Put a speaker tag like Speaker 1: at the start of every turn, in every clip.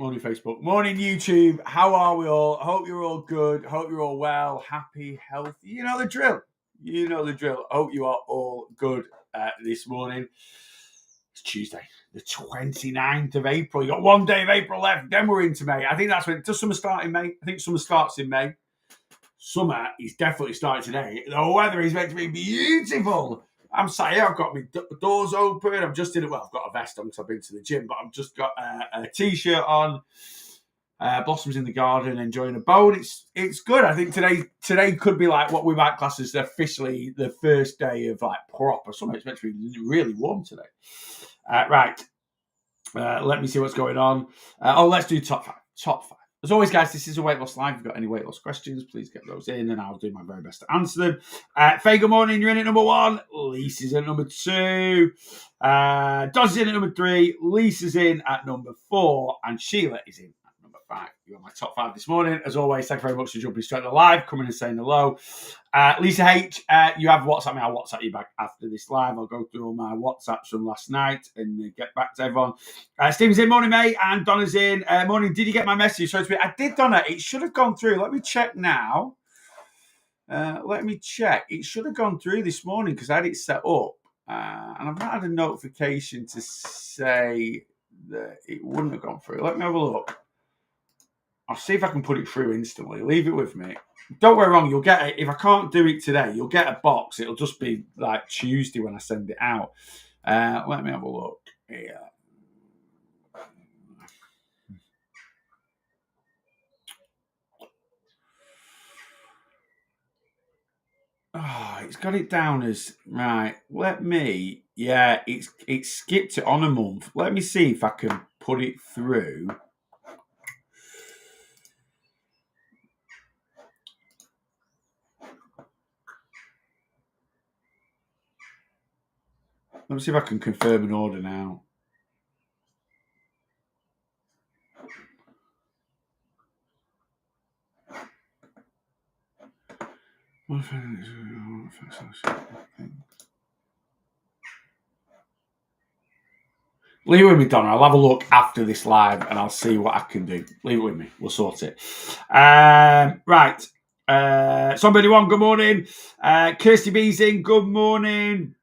Speaker 1: Morning Facebook. Morning YouTube. How are we all? Hope you're all good. Hope you're all well, happy, healthy. You know the drill. Hope you are all good this morning. It's Tuesday, the 29th of April. You got 1 day of April left. Then we're into May. I think that's when. Does summer start in May? I think summer starts in May. Summer is definitely starting today. The weather is meant to be beautiful. I'm sat here, I've got my doors open. I'm just in it. Well, I've got a vest on because I've been to the gym, but I've just got a t-shirt on. Blossoms in the garden, enjoying a bone. It's good. I think today could be like what we might class as officially the first day of like proper summer. It's meant to be really warm today. Right. Let me see what's going on. Let's do top five. Top five. As always, guys, this is a weight loss live. If you've got any weight loss questions, please get those in and I'll do my very best to answer them. Faye, good morning. You're in at number 1. Lisa's in at number 2. Dod's in at number 3. Lisa's in at number 4. And Sheila is in at number 5. You're my top 5 this morning. As always, thank you very much for jumping straight to live, coming and saying hello. Lisa H, you have WhatsApp me. I'll WhatsApp you back after this live. I'll go through all my WhatsApps from last night and get back to everyone. Stephen's in. Morning, mate. And Donna's in. Morning. Did you get my message? So I did, Donna. It should have gone through. Let me check now. It should have gone through this morning because I had it set up. And I've not had a notification to say that it wouldn't have gone through. Let me have a look. I'll see if I can put it through instantly. Leave it with me. Don't get me wrong, you'll get it. If I can't do it today, you'll get a box. It'll just be like Tuesday when I send it out. Let me have a look here. It's got it down as right. It skipped it on a month. Let me see if I can put it through. Let me see if I can confirm an order now. Leave it with me, Donna. I'll have a look after this live and I'll see what I can do. Leave it with me. We'll sort it. Right. Somebody one, good morning. Kirsty B's in, good morning.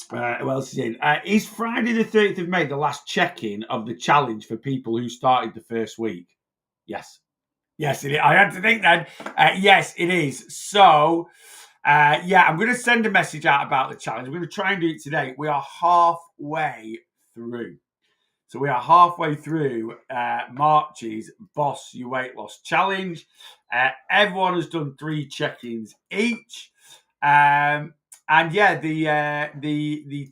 Speaker 1: Who else is in? Is Friday the 30th of May the last check-in of the challenge for people who started the first week? Yes. Yes, it is. I had to think then. Yes, it is. So, I'm going to send a message out about the challenge. I'm going to try and do it today. We are halfway through. So we are halfway through March's Boss Your Weight Loss Challenge. Everyone has done 3 check-ins each. The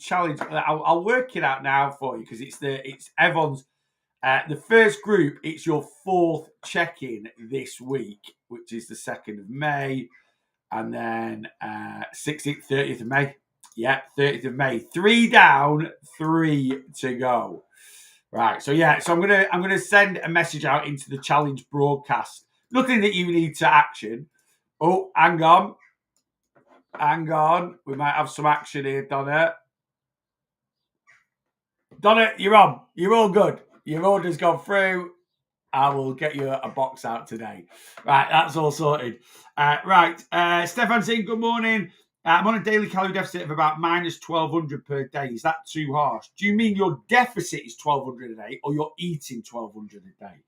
Speaker 1: challenge. I'll work it out now for you because it's everyone's. The first group, it's your 4th check-in this week, which is the 2nd of May, and then 16th, 30th of May. Yeah, 30th of May. 3 down, 3 to go. Right. So I'm gonna send a message out into the challenge broadcast. Nothing that you need to action. Oh, hang on. We might have some action here, Donna. Donna, you're on. You're all good. Your order's gone through. I will get you a box out today. Right, that's all sorted. Stefan's in. Good morning. I'm on a daily calorie deficit of about minus 1,200 per day. Is that too harsh? Do you mean your deficit is 1,200 a day or you're eating 1,200 a day?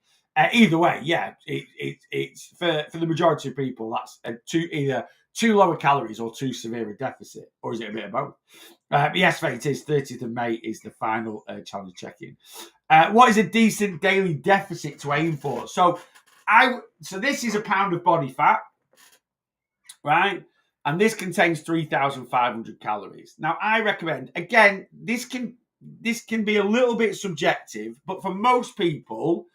Speaker 1: Either way, yeah, it's for the majority of people, that's either too lower calories or too severe a deficit, or is it a bit of both? Yes, it is. 30th of May is the final challenge check-in. What is a decent daily deficit to aim for? So this is a pound of body fat, right? And this contains 3,500 calories. Now, I recommend, again, this can be a little bit subjective, but for most people,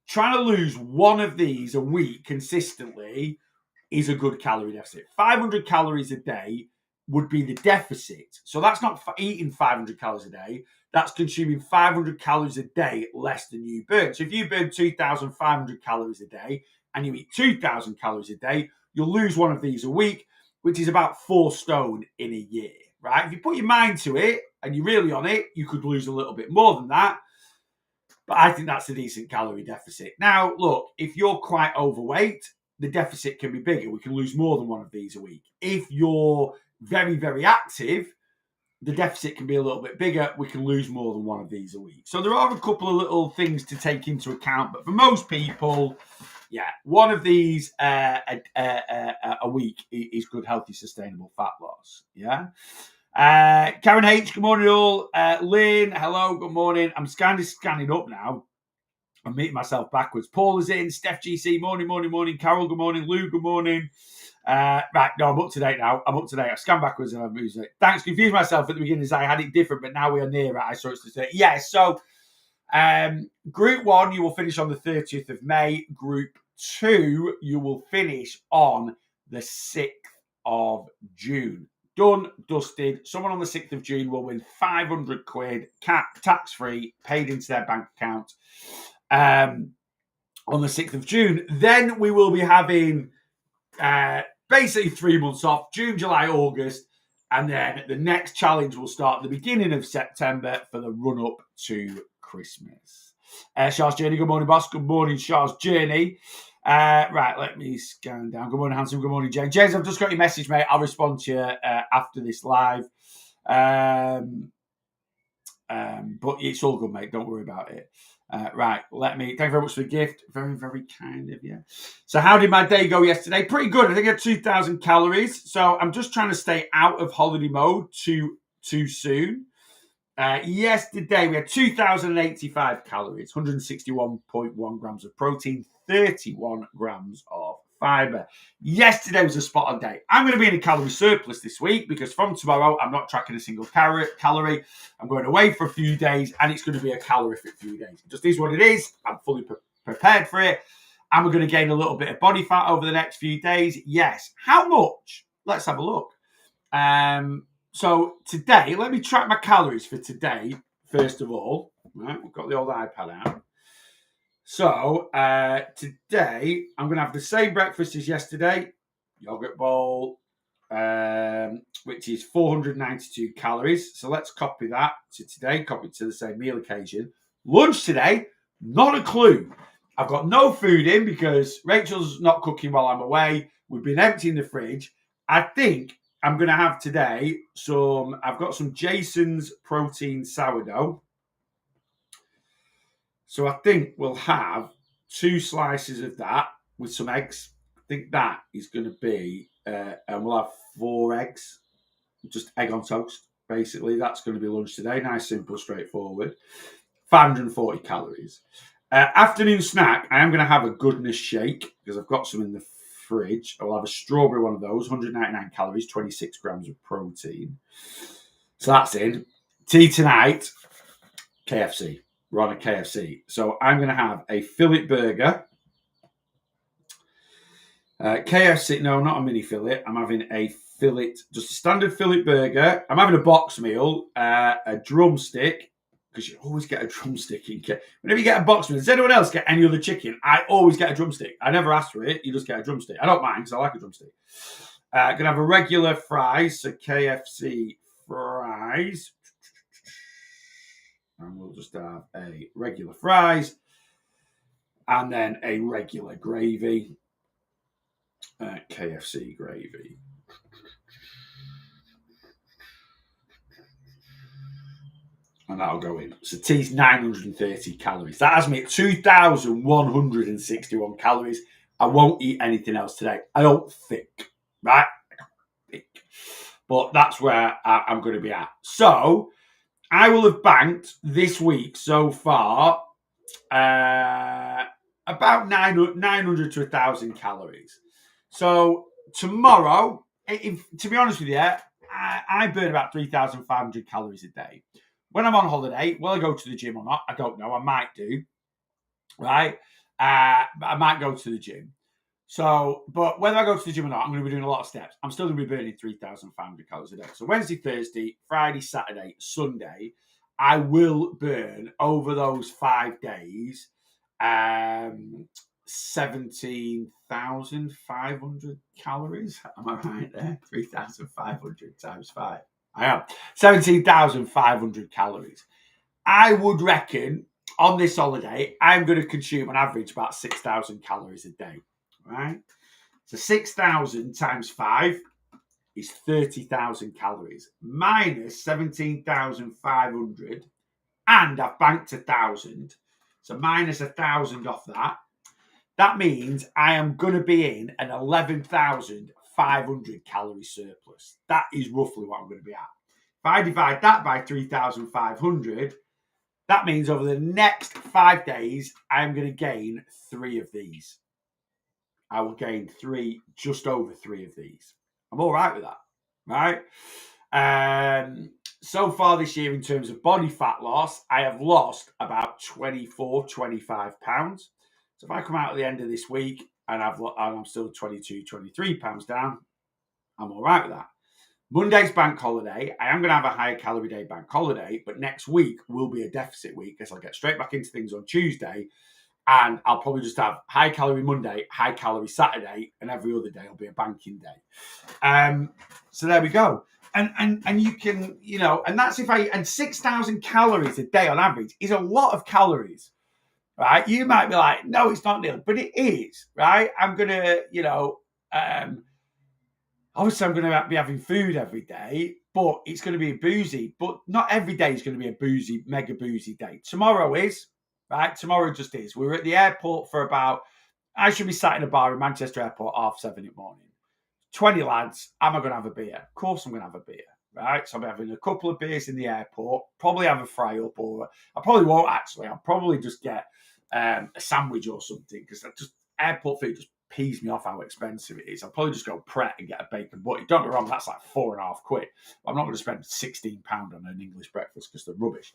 Speaker 1: trying to lose one of these a week consistently is a good calorie deficit. 500 calories a day would be the deficit. So that's not eating 500 calories a day. That's consuming 500 calories a day less than you burn. So if you burn 2,500 calories a day and you eat 2,000 calories a day, you'll lose one of these a week, which is about 4 stone in a year, right? If you put your mind to it and you're really on it, you could lose a little bit more than that. But I think that's a decent calorie deficit. Now, look, if you're quite overweight, the deficit can be bigger. We can lose more than one of these a week. If you're very, very active, the deficit can be a little bit bigger. We can lose more than one of these a week. So there are a couple of little things to take into account. But for most people, yeah, one of these a week is good, healthy, sustainable fat loss. Yeah. Karen H, good morning all. Lynn, hello, good morning. I'm scanning up now. I'm meeting myself backwards. Paul is in. Steph GC, morning. Carol, good morning. Lou, good morning. Right, no, I'm up to date now. I scanned backwards and I've moved it. Thanks, confused myself at the beginning as I had it different, but now we are near it. I saw it's the 30th. Yeah, so Group 1, you will finish on the 30th of May. Group 2, you will finish on the 6th of June. Done, dusted. Someone on the 6th of June will win 500 quid, tax-free, paid into their bank account on the 6th of June. Then we will be having basically 3 months off, June, July, August, and then the next challenge will start at the beginning of September for the run-up to Christmas. Charles Journey, good morning, boss. Good morning, Charles Journey. Right, let me scan down. Good morning, Handsome. Good morning, James. James, I've just got your message, mate. I'll respond to you after this live. But it's all good, mate. Don't worry about it. Right, thank you very much for the gift. Very, very kind of you. So how did my day go yesterday? Pretty good. I think I had 2,000 calories. So I'm just trying to stay out of holiday mode too soon. Yesterday we had 2,085 calories, 161.1 grams of protein, 31 grams of fiber. Yesterday was a spot on day. I'm going to be in a calorie surplus this week because from tomorrow I'm not tracking a single calorie. I'm going away for a few days and it's going to be a calorific few days. It just is what it is. I'm fully prepared for it. Am I going to gain a little bit of body fat over the next few days? Yes. How much? Let's have a look. So today, let me track my calories for today, first of all. Right, we've got the old iPad out. So today, I'm going to have the same breakfast as yesterday. Yogurt bowl, which is 492 calories. So let's copy that to today, copy it to the same meal occasion. Lunch today, not a clue. I've got no food in because Rachel's not cooking while I'm away. We've been emptying the fridge. I think I'm going to have today I've got some Jason's protein sourdough. So I think we'll have 2 slices of that with some eggs. I think that is going to be, and we'll have 4 eggs, just egg on toast, basically. That's going to be lunch today. Nice, simple, straightforward. 540 calories. Afternoon snack, I am going to have a goodness shake because I've got some in the fridge. I'll have a strawberry one of those, 199 calories, 26 grams of protein. So that's in. Tea tonight, KFC. We're on a KFC. So I'm going to have a fillet burger. KFC, no, not a mini fillet. I'm having a fillet, just a standard fillet burger. I'm having a box meal, a drumstick, because you always get a drumstick in KFC. Whenever you get a box meal, does anyone else get any other chicken? I always get a drumstick. I never ask for it. You just get a drumstick. I don't mind because I like a drumstick. Going to have a regular fries, so KFC fries. And we'll just have a regular fries and then a regular gravy. KFC gravy. And that'll go in. So tea's 930 calories. That has me at 2,161 calories. I won't eat anything else today. I don't think. Right? But that's where I'm going to be at. So I will have banked this week so far about 900 to 1,000 calories. So tomorrow, to be honest with you, I burn about 3,500 calories a day. When I'm on holiday, will I go to the gym or not? I don't know. I might do, right? But I might go to the gym. So, but whether I go to the gym or not, I'm going to be doing a lot of steps. I'm still going to be burning 3,500 calories a day. So Wednesday, Thursday, Friday, Saturday, Sunday, I will burn over those 5 days 17,500 calories. Am I right there? 3,500 times 5. I am. 17,500 calories. I would reckon on this holiday, I'm going to consume on average about 6,000 calories a day, right? So 6,000 times 5 is 30,000 calories, minus 17,500, and I've banked 1,000. So minus 1,000 off that. That means I am going to be in an 11,500 calorie surplus. That is roughly what I'm going to be at. If I divide that by 3,500, that means over the next 5 days, I'm going to gain 3 of these. I will gain just over 3 of these. I'm all right with that, right? So far this year, in terms of body fat loss, I have lost about 24, 25 pounds. So if I come out at the end of this week and I'm still 22, 23 pounds down, I'm all right with that. Monday's bank holiday. I am going to have a higher calorie day bank holiday, but next week will be a deficit week because I'll get straight back into things on Tuesday, and I'll probably just have high calorie Monday, high calorie Saturday, and every other day will be a banking day. So there we go. And you can, and that's and 6,000 calories a day on average is a lot of calories, right? You might be like, no, it's not, Neil, but it is, right? I'm going to, obviously, I'm going to be having food every day, but it's going to be boozy. But not every day is going to be a mega boozy day. Tomorrow is, right? Tomorrow just is. We were at the airport for I should be sat in a bar in Manchester Airport 7:30 in the morning. 20 lads, am I going to have a beer? Of course I'm going to have a beer, right? So I'm having a couple of beers in the airport, probably have a fry up, or I probably won't actually. I'll probably just get a sandwich or something, because airport food just pees me off how expensive it is. I'll probably just go Pret and get a bacon butty. Don't get me wrong, that's like £4.50. I'm not going to spend £16 on an English breakfast because they're rubbish.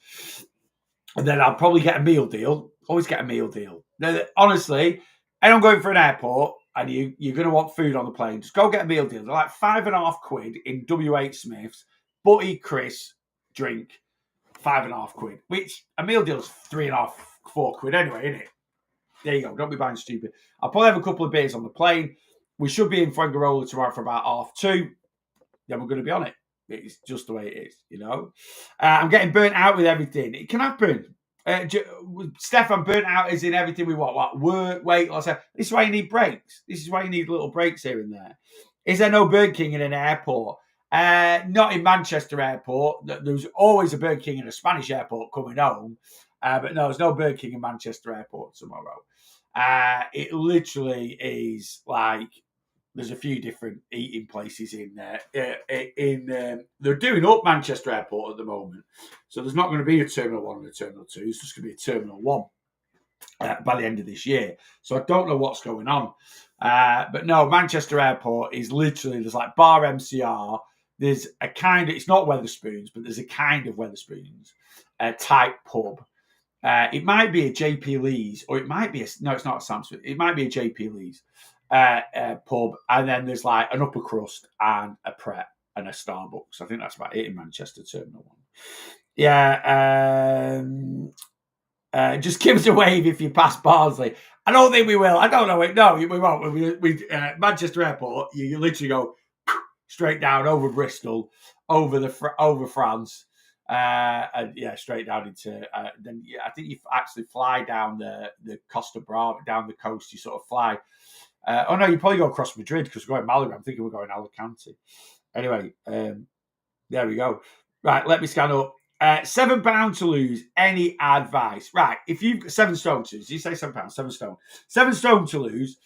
Speaker 1: And then I'll probably get a meal deal. Always get a meal deal. Now, honestly, I'm going for an airport and you're going to want food on the plane, just go get a meal deal. They're like £5.50 in WH Smith's, butty, Chris, drink, £5.50, which a meal deal's £3.50, £4 anyway, isn't it? There you go. Don't be buying stupid. I'll probably have a couple of beers on the plane. We should be in Fuengirola tomorrow for about 2:30. Then we're going to be on it. It's just the way it is, I'm getting burnt out with everything. It can happen. Stefan, burnt out is in everything we want. What work, weight loss. This is why you need breaks. This is why you need little breaks here and there. Is there no Burger King in an airport? Not in Manchester Airport. There's always a Burger King in a Spanish airport coming home. But no, there's no Burger King in Manchester Airport tomorrow. It literally is like there's a few different eating places in there. They're doing up Manchester Airport at the moment, so there's not going to be a Terminal 1 and a Terminal 2. It's just going to be a Terminal 1 by the end of this year. So I don't know what's going on. But no, Manchester Airport is literally, there's like Bar MCR. There's a kind of, it's not Wetherspoons, but there's a kind of Wetherspoons type pub. It might be a JP Lee's, or it might be no, it's not a Sam's. It might be a JP Lee's pub, and then there's like an upper crust and a Pret and a Starbucks. I think that's about it in Manchester Terminal 1. Yeah, just give us a wave if you pass Barnsley. I don't think we will. I don't know. No, we won't. We Manchester Airport, you literally go straight down over Bristol, over France. And yeah, straight down into then. Yeah, I think you actually fly down the Costa Brava, down the coast. You sort of fly. Oh no, you probably go across Madrid because we're going Malaga. I'm thinking we're going Alicante. Anyway, there we go. Right, let me scan up. £7 to lose. Any advice? Right, if you've got 7 stone to lose, you say £7, 7 stone. 7 stone to lose.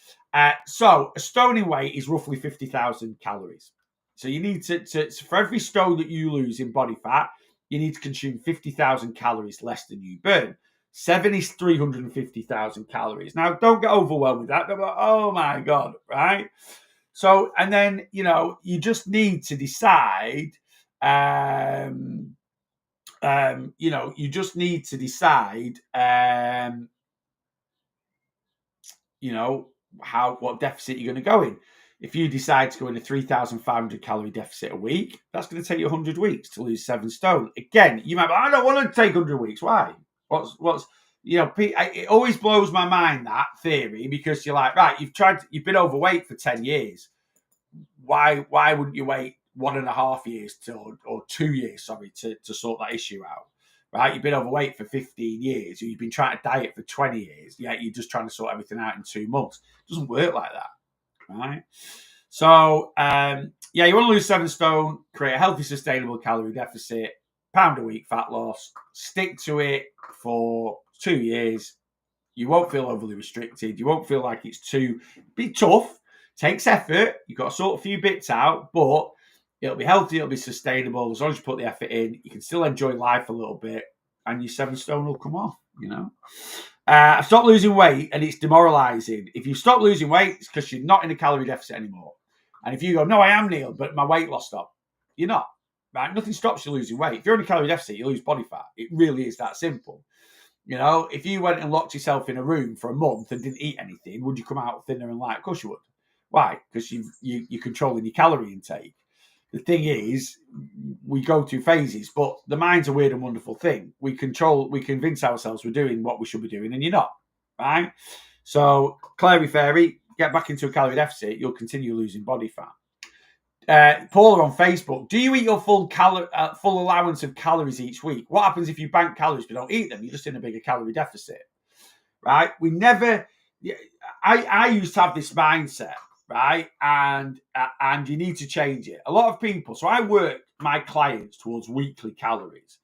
Speaker 1: So a stone in weight is roughly 50,000 calories. So you need to for every stone that you lose in body fat, you need to consume 50,000 calories less than you burn. 7 is 350,000 calories. Now, don't get overwhelmed with that. Don't go, oh my God, right? So, and then, you just need to decide, you just need to decide, what deficit you're going to go in. If you decide to go in a 3,500 calorie deficit a week, that's going to take you 100 weeks to lose 7 stone. Again, you might be, I don't want to take 100 weeks. Why? What's it always blows my mind, that theory, because you're like, right, you've been overweight for 10 years. Why wouldn't you wait 1.5 years or 2 years, to sort that issue out? right? You've been overweight for 15 years, or you've been trying to diet for 20 years, yet you're just trying to sort everything out in 2 months. It doesn't work like that, right? So, yeah, you want to lose 7 stone, create a healthy, sustainable calorie deficit, pound a week fat loss, stick to it for 2 years. You won't feel overly restricted. You won't feel like it's too be tough. Takes effort. You've got to sort a few bits out, but it'll be healthy. It'll be sustainable. As long as you put the effort in, you can still enjoy life a little bit, and your 7 stone will come off. I've stopped losing weight, and it's demoralizing. If you stop losing weight, it's because you're not in a calorie deficit anymore. And if you go, no, I am, Neil, but my weight loss stopped, you're not. Right? Nothing stops you losing weight. If you're in a calorie deficit, you lose body fat. It really is that simple. If you went and locked yourself in a room for a month and didn't eat anything, would you come out thinner and light? Of course you would. Why? Because you're controlling your calorie intake. The thing is, we go through phases, but the mind's a weird and wonderful thing. We convince ourselves we're doing what we should be doing, and you're not, right? So, Clary Fairy, get back into a calorie deficit, you'll continue losing body fat. Paula on Facebook, do you eat your full allowance of calories each week? What happens if you bank calories but don't eat them? You're just in a bigger calorie deficit, right? I used to have this mindset, right? And you need to change it. A lot of people, so I work my clients towards weekly calories.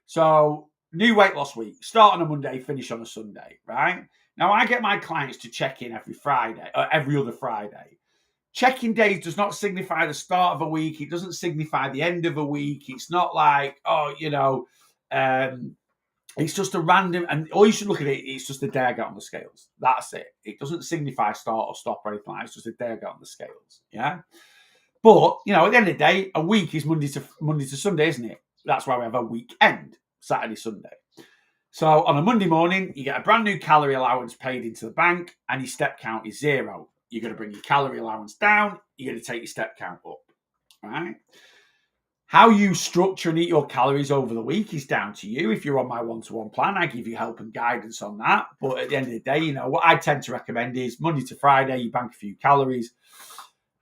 Speaker 1: So new weight loss week, start on a Monday, finish on a Sunday, right? Now I get my clients to check in every Friday or every other Friday. Checking days does not signify the start of a week. It doesn't signify the end of a week. It's not like, it's just a random, and all you should look at it, it's just the day I get on the scales. That's it. It doesn't signify start or stop or anything like that. It's just a day I get on the scales. Yeah. But, at the end of the day, a week is Monday to Sunday, isn't it? That's why we have a weekend, Saturday, Sunday. So on a Monday morning, you get a brand new calorie allowance paid into the bank and your step count is 0. You're going to bring your calorie allowance down. You're going to take your step count up, right? How you structure and eat your calories over the week is down to you. If you're on my one-to-one plan, I give you help and guidance on that. But at the end of the day, what I tend to recommend is Monday to Friday, you bank a few calories,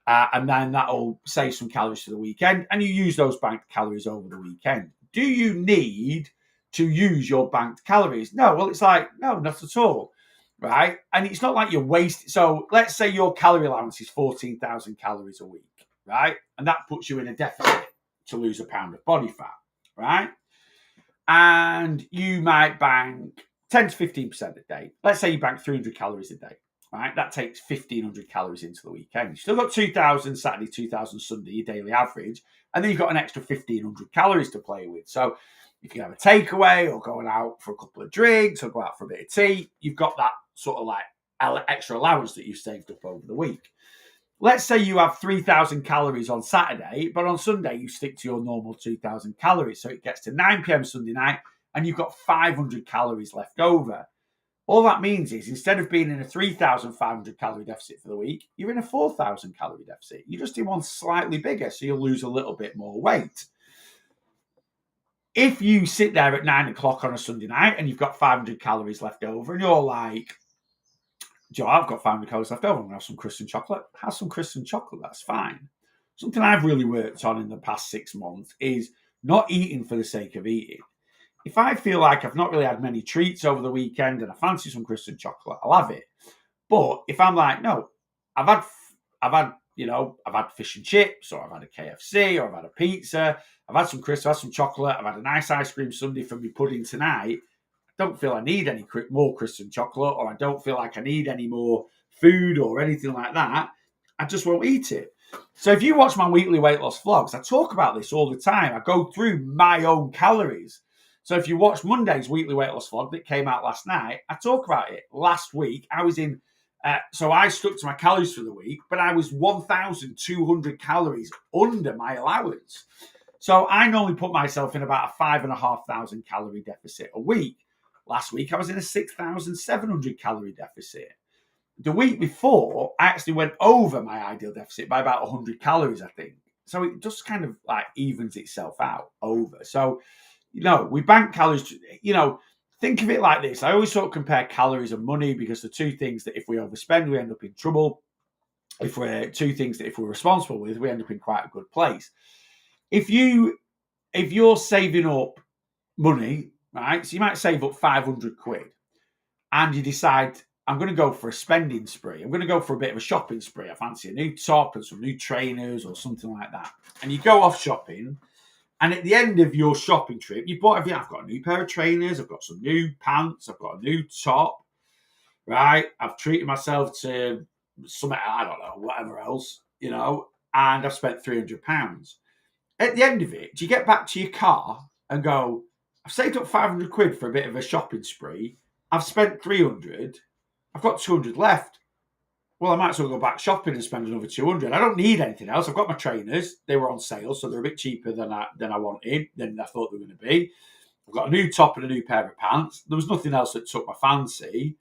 Speaker 1: and then that'll save some calories for the weekend, and you use those banked calories over the weekend. Do you need to use your banked calories? No. Well, it's like, no, not at all. Right? And it's not like you're wasting. So let's say your calorie allowance is 14,000 calories a week, right? And that puts you in a deficit to lose a pound of body fat, right? And you might bank 10 to 15% a day. Let's say you bank 300 calories a day, right? That takes 1,500 calories into the weekend. You've still got 2,000 Saturday, 2,000 Sunday, your daily average. And then you've got an extra 1,500 calories to play with. So if you have a takeaway or going out for a couple of drinks or go out for a bit of tea, you've got that sort of like extra allowance that you've saved up over the week. Let's say you have 3,000 calories on Saturday, but on Sunday you stick to your normal 2,000 calories. So it gets to 9 p.m. Sunday night and you've got 500 calories left over. All that means is instead of being in a 3,500 calorie deficit for the week, you're in a 4,000 calorie deficit. You're just in one slightly bigger, so you'll lose a little bit more weight. If you sit there at 9 o'clock on a Sunday night and you've got 500 calories left over and you're like, Joe, I've got 500 calories left over, I'm going to have some crisps and chocolate. Have some crisps and chocolate, that's fine. Something I've really worked on in the past 6 months is not eating for the sake of eating. If I feel like I've not really had many treats over the weekend and I fancy some crisps and chocolate, I'll have it. But if I'm like, no, I've had fish and chips, or I've had a KFC, or I've had a pizza, I've had some crisps, I've had some chocolate, I've had a nice ice cream sundae from my pudding tonight, I don't feel I need any more crisps and chocolate, or I don't feel like I need any more food or anything like that, I just won't eat it. So if you watch my weekly weight loss vlogs, I talk about this all the time. I go through my own calories. So if you watch Monday's weekly weight loss vlog that came out last night, I talk about it. Last week, I was in, so I stuck to my calories for the week, but I was 1,200 calories under my allowance. So I normally put myself in about a 5,500 calorie deficit a week. Last week, I was in a 6,700 calorie deficit. The week before, I actually went over my ideal deficit by about 100 calories, I think. So it just kind of like evens itself out over. So, we bank calories, think of it like this. I always sort of compare calories and money because the two things that if we overspend, we end up in trouble. If we're responsible with, we end up in quite a good place. If you're saving up money, right? So you might save up 500 quid and you decide, I'm going to go for a spending spree. I'm going to go for a bit of a shopping spree. I fancy a new top and some new trainers or something like that. And you go off shopping. And at the end of your shopping trip, you bought everything. I've got a new pair of trainers. I've got some new pants. I've got a new top, right? I've treated myself to something, I don't know, whatever else, and I've spent £300. At the end of it, do you get back to your car and go, I've saved up 500 quid for a bit of a shopping spree. I've spent 300. I've got 200 left. Well, I might as well go back shopping and spend another 200. I don't need anything else. I've got my trainers. They were on sale, so they're a bit cheaper than I wanted, than I thought they were going to be. I've got a new top and a new pair of pants. There was nothing else that took my fancy.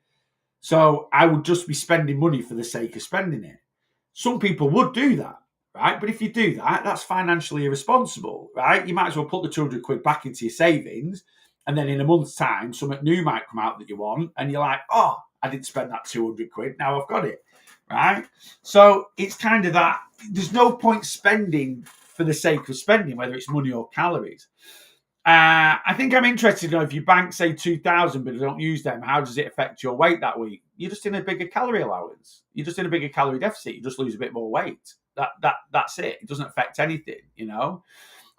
Speaker 1: So I would just be spending money for the sake of spending it. Some people would do that, right? But if you do that, that's financially irresponsible, right? You might as well put the 200 quid back into your savings, and then in a month's time, something new might come out that you want, and you're like, oh, I didn't spend that 200 quid. Now I've got it. Right? So it's kind of that. There's no point spending for the sake of spending, whether it's money or calories. I think I'm interested to know, if you bank, say, 2,000 but don't use them, how does it affect your weight that week? You're just in a bigger calorie allowance. You're just in a bigger calorie deficit. You just lose a bit more weight. That's it. It doesn't affect anything,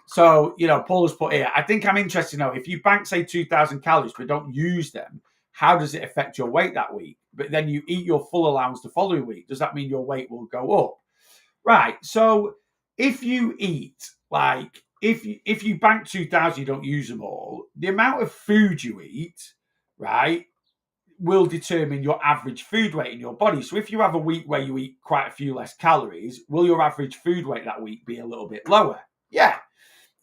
Speaker 1: So, Paul has put here, I think I'm interested to know, if you bank, say, 2,000 calories but don't use them, how does it affect your weight that week? But then you eat your full allowance the following week. Does that mean your weight will go up? Right. So if you eat, like, if you bank 2,000, you don't use them all, the amount of food you eat, right, will determine your average food weight in your body. So if you have a week where you eat quite a few less calories, will your average food weight that week be a little bit lower? Yeah.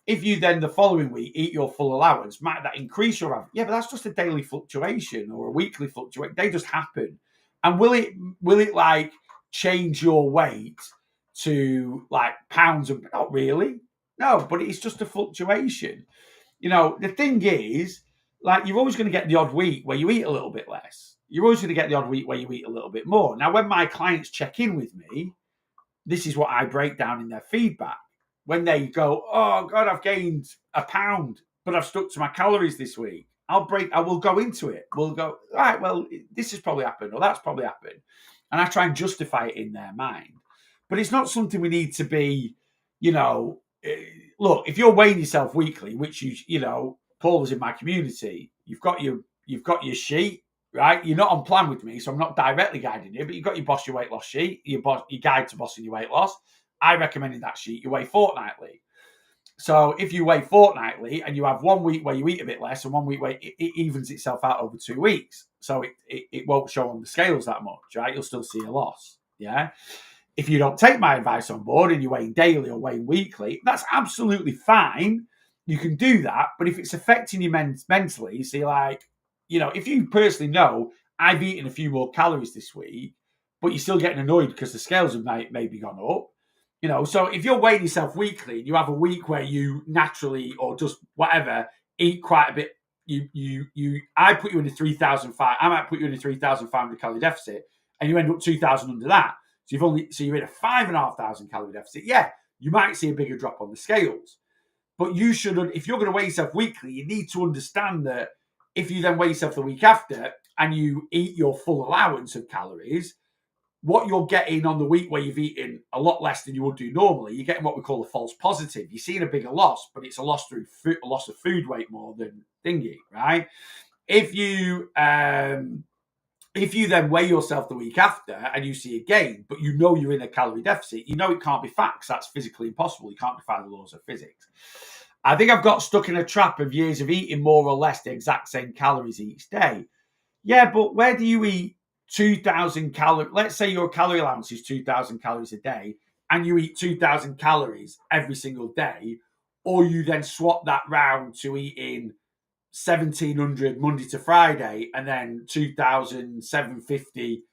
Speaker 1: If you then the following week eat your full allowance, might that increase your average? Yeah, but that's just a daily fluctuation or a weekly fluctuation. They just happen. And will it like change your weight to like pounds? Not really. No, but it's just a fluctuation. The thing is, like, you're always going to get the odd week where you eat a little bit less. You're always going to get the odd week where you eat a little bit more. Now, when my clients check in with me, this is what I break down in their feedback. When they go, oh God, I've gained a pound, but I've stuck to my calories this week. I will go into it. We'll go, all right, well, this has probably happened, or that's probably happened. And I try and justify it in their mind. But it's not something we need to be, look, if you're weighing yourself weekly, which Paul is in my community, you've got your sheet, right? You're not on plan with me, so I'm not directly guiding you, but you've got your Boss Your Weight Loss sheet, your guide to bossing your weight loss. I recommend in that sheet you weigh fortnightly. So if you weigh fortnightly and you have 1 week where you eat a bit less and 1 week where it evens itself out over 2 weeks. So it won't show on the scales that much, right? You'll still see a loss. Yeah. If you don't take my advice on board and you're weighing daily or weighing weekly, that's absolutely fine. You can do that. But if it's affecting you mentally, so you're like, if you personally know I've eaten a few more calories this week, but you're still getting annoyed because the scales have maybe gone up, so if you're weighing yourself weekly and you have a week where you naturally or just whatever eat quite a bit, I put you in a 3,005. I might put you in a 3,500 calorie deficit, and you end up 2,000 under that. So you're in a 5,500 calorie deficit. Yeah, you might see a bigger drop on the scales, but you shouldn't. If you're going to weigh yourself weekly, you need to understand that if you then weigh yourself the week after and you eat your full allowance of calories, what you're getting on the week where you've eaten a lot less than you would do normally, you're getting what we call a false positive. You're seeing a bigger loss, but it's a loss through a loss of food weight more than thingy, right? If you then weigh yourself the week after and you see a gain, but you're in a calorie deficit, it can't be fat because that's physically impossible. You can't defy the laws of physics. I think I've got stuck in a trap of years of eating more or less the exact same calories each day. Yeah, but where do you eat 2,000 calories? Let's say your calorie allowance is 2,000 calories a day and you eat 2,000 calories every single day, or you then swap that round to eating 1,700 Monday to Friday and then 2,750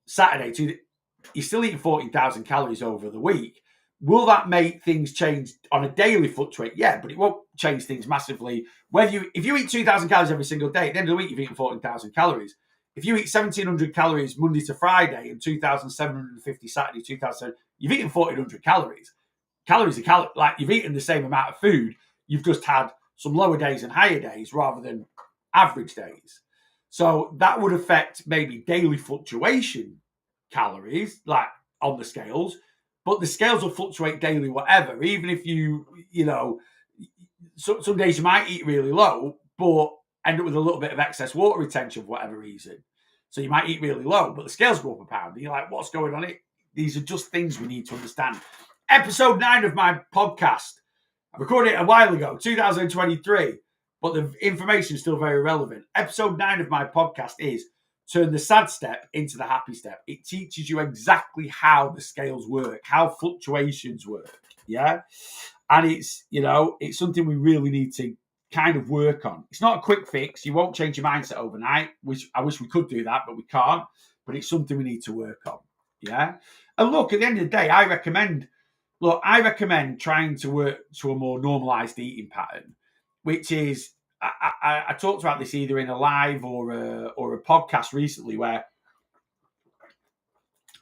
Speaker 1: Saturday. You're still eating 14,000 calories over the week. Will that make things change on a daily fluctuate? Yeah, but it won't change things massively. If you eat 2,000 calories every single day, at the end of the week, you've eaten 14,000 calories. If you eat 1,700 calories Monday to Friday and 2,750 Saturday, 2,000, you've eaten 1,400 calories. Calories are like you've eaten the same amount of food. You've just had some lower days and higher days rather than average days. So that would affect maybe daily fluctuation calories, like on the scales, but the scales will fluctuate daily, whatever. Even if some days you might eat really low, but end up with a little bit of excess water retention for whatever reason. So you might eat really low, but the scales go up a pound. And you're like, what's going on? These are just things we need to understand. Episode 9 of my podcast. I recorded it a while ago, 2023, but the information is still very relevant. Episode 9 of my podcast is Turn the Sad Step into the Happy Step. It teaches you exactly how the scales work, how fluctuations work. Yeah. And it's something we really need to kind of work on. It's not a quick fix. You won't change your mindset overnight, which I wish we could do that, but we can't. But it's something we need to work on. Yeah. And look, at the end of the day, I recommend trying to work to a more normalized eating pattern, which is, I talked about this either in a live or a podcast recently, where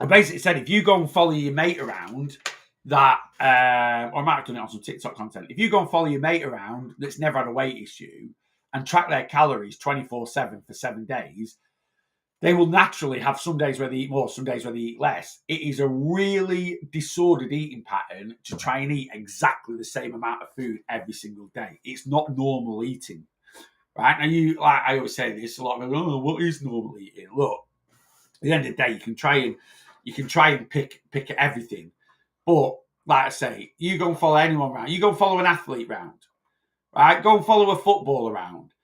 Speaker 1: I basically said, if you go and follow your mate around that, or I might have done it on some TikTok content, if you go and follow your mate around that's never had a weight issue and track their calories 24/7 for 7 days, they will naturally have some days where they eat more, some days where they eat less. It is a really disordered eating pattern to try and eat exactly the same amount of food every single day. It's not normal eating, right? Now, I always say this, a lot of people, what is normal eating? Look, at the end of the day, you can try and pick at everything, but like I say, you go and follow anyone around. You go and follow an athlete around, right? Go and follow a football around.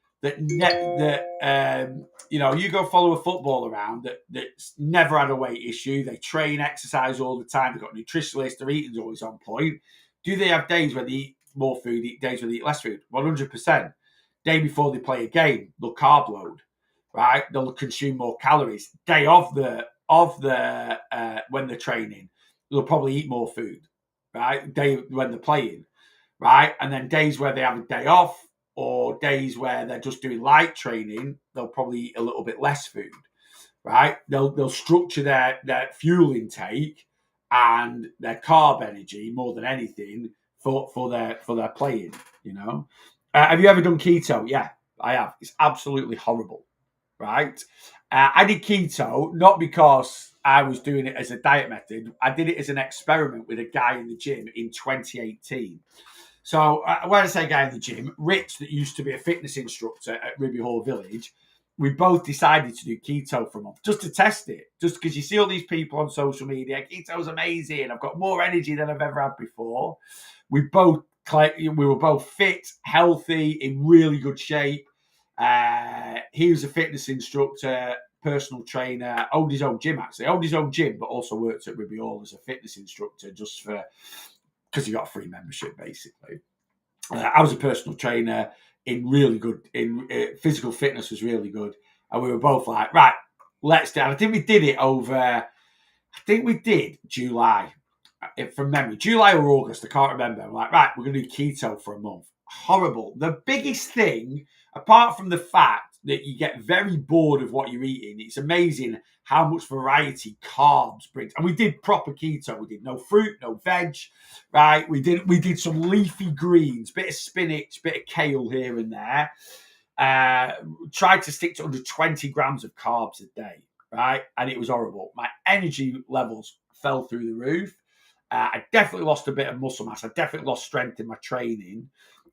Speaker 1: You go follow a football around that's never had a weight issue. They train, exercise all the time. They've got nutritionists. Their eating's always on point. Do they have days where they eat more food, days where they eat less food? 100%. Day before they play a game, they'll carb load, right? They'll consume more calories. Day of the when they're training, they'll probably eat more food, right? Day when they're playing, right? And then days where they have a day off, or days where they're just doing light training, they'll probably eat a little bit less food, right? They'll structure their fuel intake and their carb energy more than anything for their playing. Have you ever done keto? Yeah, I have. It's absolutely horrible, right? I did keto not because I was doing it as a diet method. I did it as an experiment with a guy in the gym in 2018. So when I say guy in the gym, Rich, that used to be a fitness instructor at Ruby Hall Village, we both decided to do keto for a month just to test it. Just because you see all these people on social media, keto's amazing. I've got more energy than I've ever had before. We were both fit, healthy, in really good shape. He was a fitness instructor, personal trainer, owned his own gym, but also worked at Ruby Hall as a fitness instructor because he got a free membership, basically. I was a personal trainer physical fitness was really good. And we were both like, right, let's do it. I think we did July, from memory, July or August, I can't remember. I'm like, right, we're going to do keto for a month. Horrible. The biggest thing, apart from the fact that you get very bored of what you're eating, it's amazing how much variety carbs brings. And we did proper keto. We did no fruit, no veg, right? We did some leafy greens, bit of spinach, bit of kale here and there. Tried to stick to under 20 grams of carbs a day, right? And it was horrible. My energy levels fell through the roof. I definitely lost a bit of muscle mass. I definitely lost strength in my training.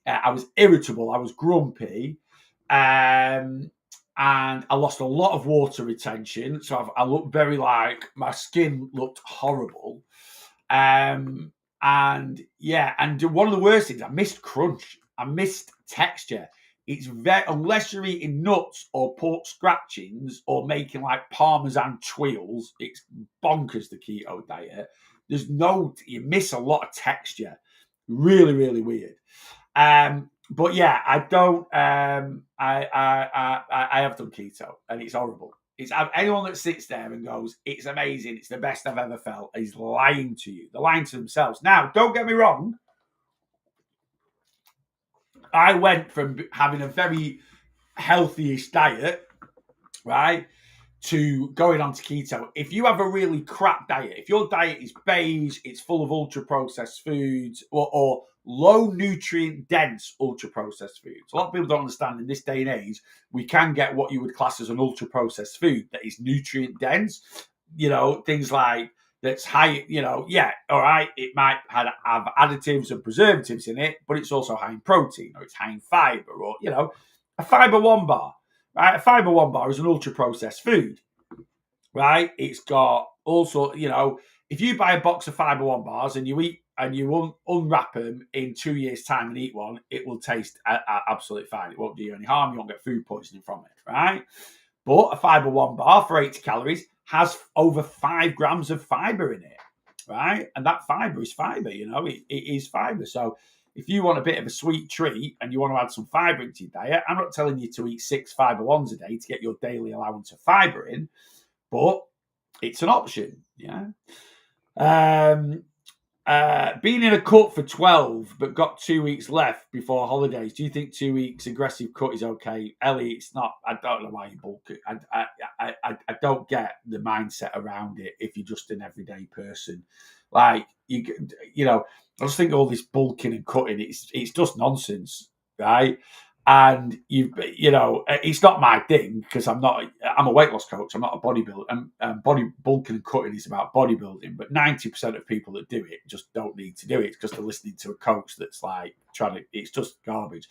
Speaker 1: I was irritable. I was grumpy. And I lost a lot of water retention. So I looked my skin looked horrible. And one of the worst things, I missed crunch. I missed texture. It's unless you're eating nuts or pork scratchings or making like Parmesan twirls, it's bonkers, the keto diet. You miss a lot of texture. Really, really weird. But yeah, I don't. I have done keto, and it's horrible. It's anyone that sits there and goes, "It's amazing. It's the best I've ever felt," is lying to you. They're lying to themselves. Now, don't get me wrong. I went from having a very healthy-ish diet, right, to going on to keto. If you have a really crap diet, if your diet is beige, it's full of ultra-processed foods, or low nutrient dense ultra processed foods. A lot of people don't understand in this day and age, we can get what you would class as an ultra processed food that is nutrient dense. Things like that's high, all right, it might have additives and preservatives in it, but it's also high in protein or it's high in fiber or, a Fiber One bar, right? A Fiber One bar is an ultra processed food, right? It's got also, if you buy a box of Fiber One bars and you eat and you unwrap them in 2 years' time and eat one, it will taste absolutely fine. It won't do you any harm. You won't get food poisoning from it, right? But a Fiber One bar for 80 calories has over 5 grams of fiber in it, right? And that fiber is fiber, it is fiber. So if you want a bit of a sweet treat and you want to add some fiber into your diet, I'm not telling you to eat 6 Fiber Ones a day to get your daily allowance of fiber in, but it's an option, yeah. Being in a cut for 12 but got 2 weeks left before holidays, do you think 2 weeks aggressive cut is okay? Ellie, it's not. I don't know why you bulk it. I don't get the mindset around it if you're just an everyday person. Like, I just think all this bulking and cutting, it's just nonsense, right? And it's not my thing because I'm a weight loss coach. I'm not a bodybuilder. And body bulking and cutting is about bodybuilding. But 90% of people that do it just don't need to do it because they're listening to a coach that's like it's just garbage.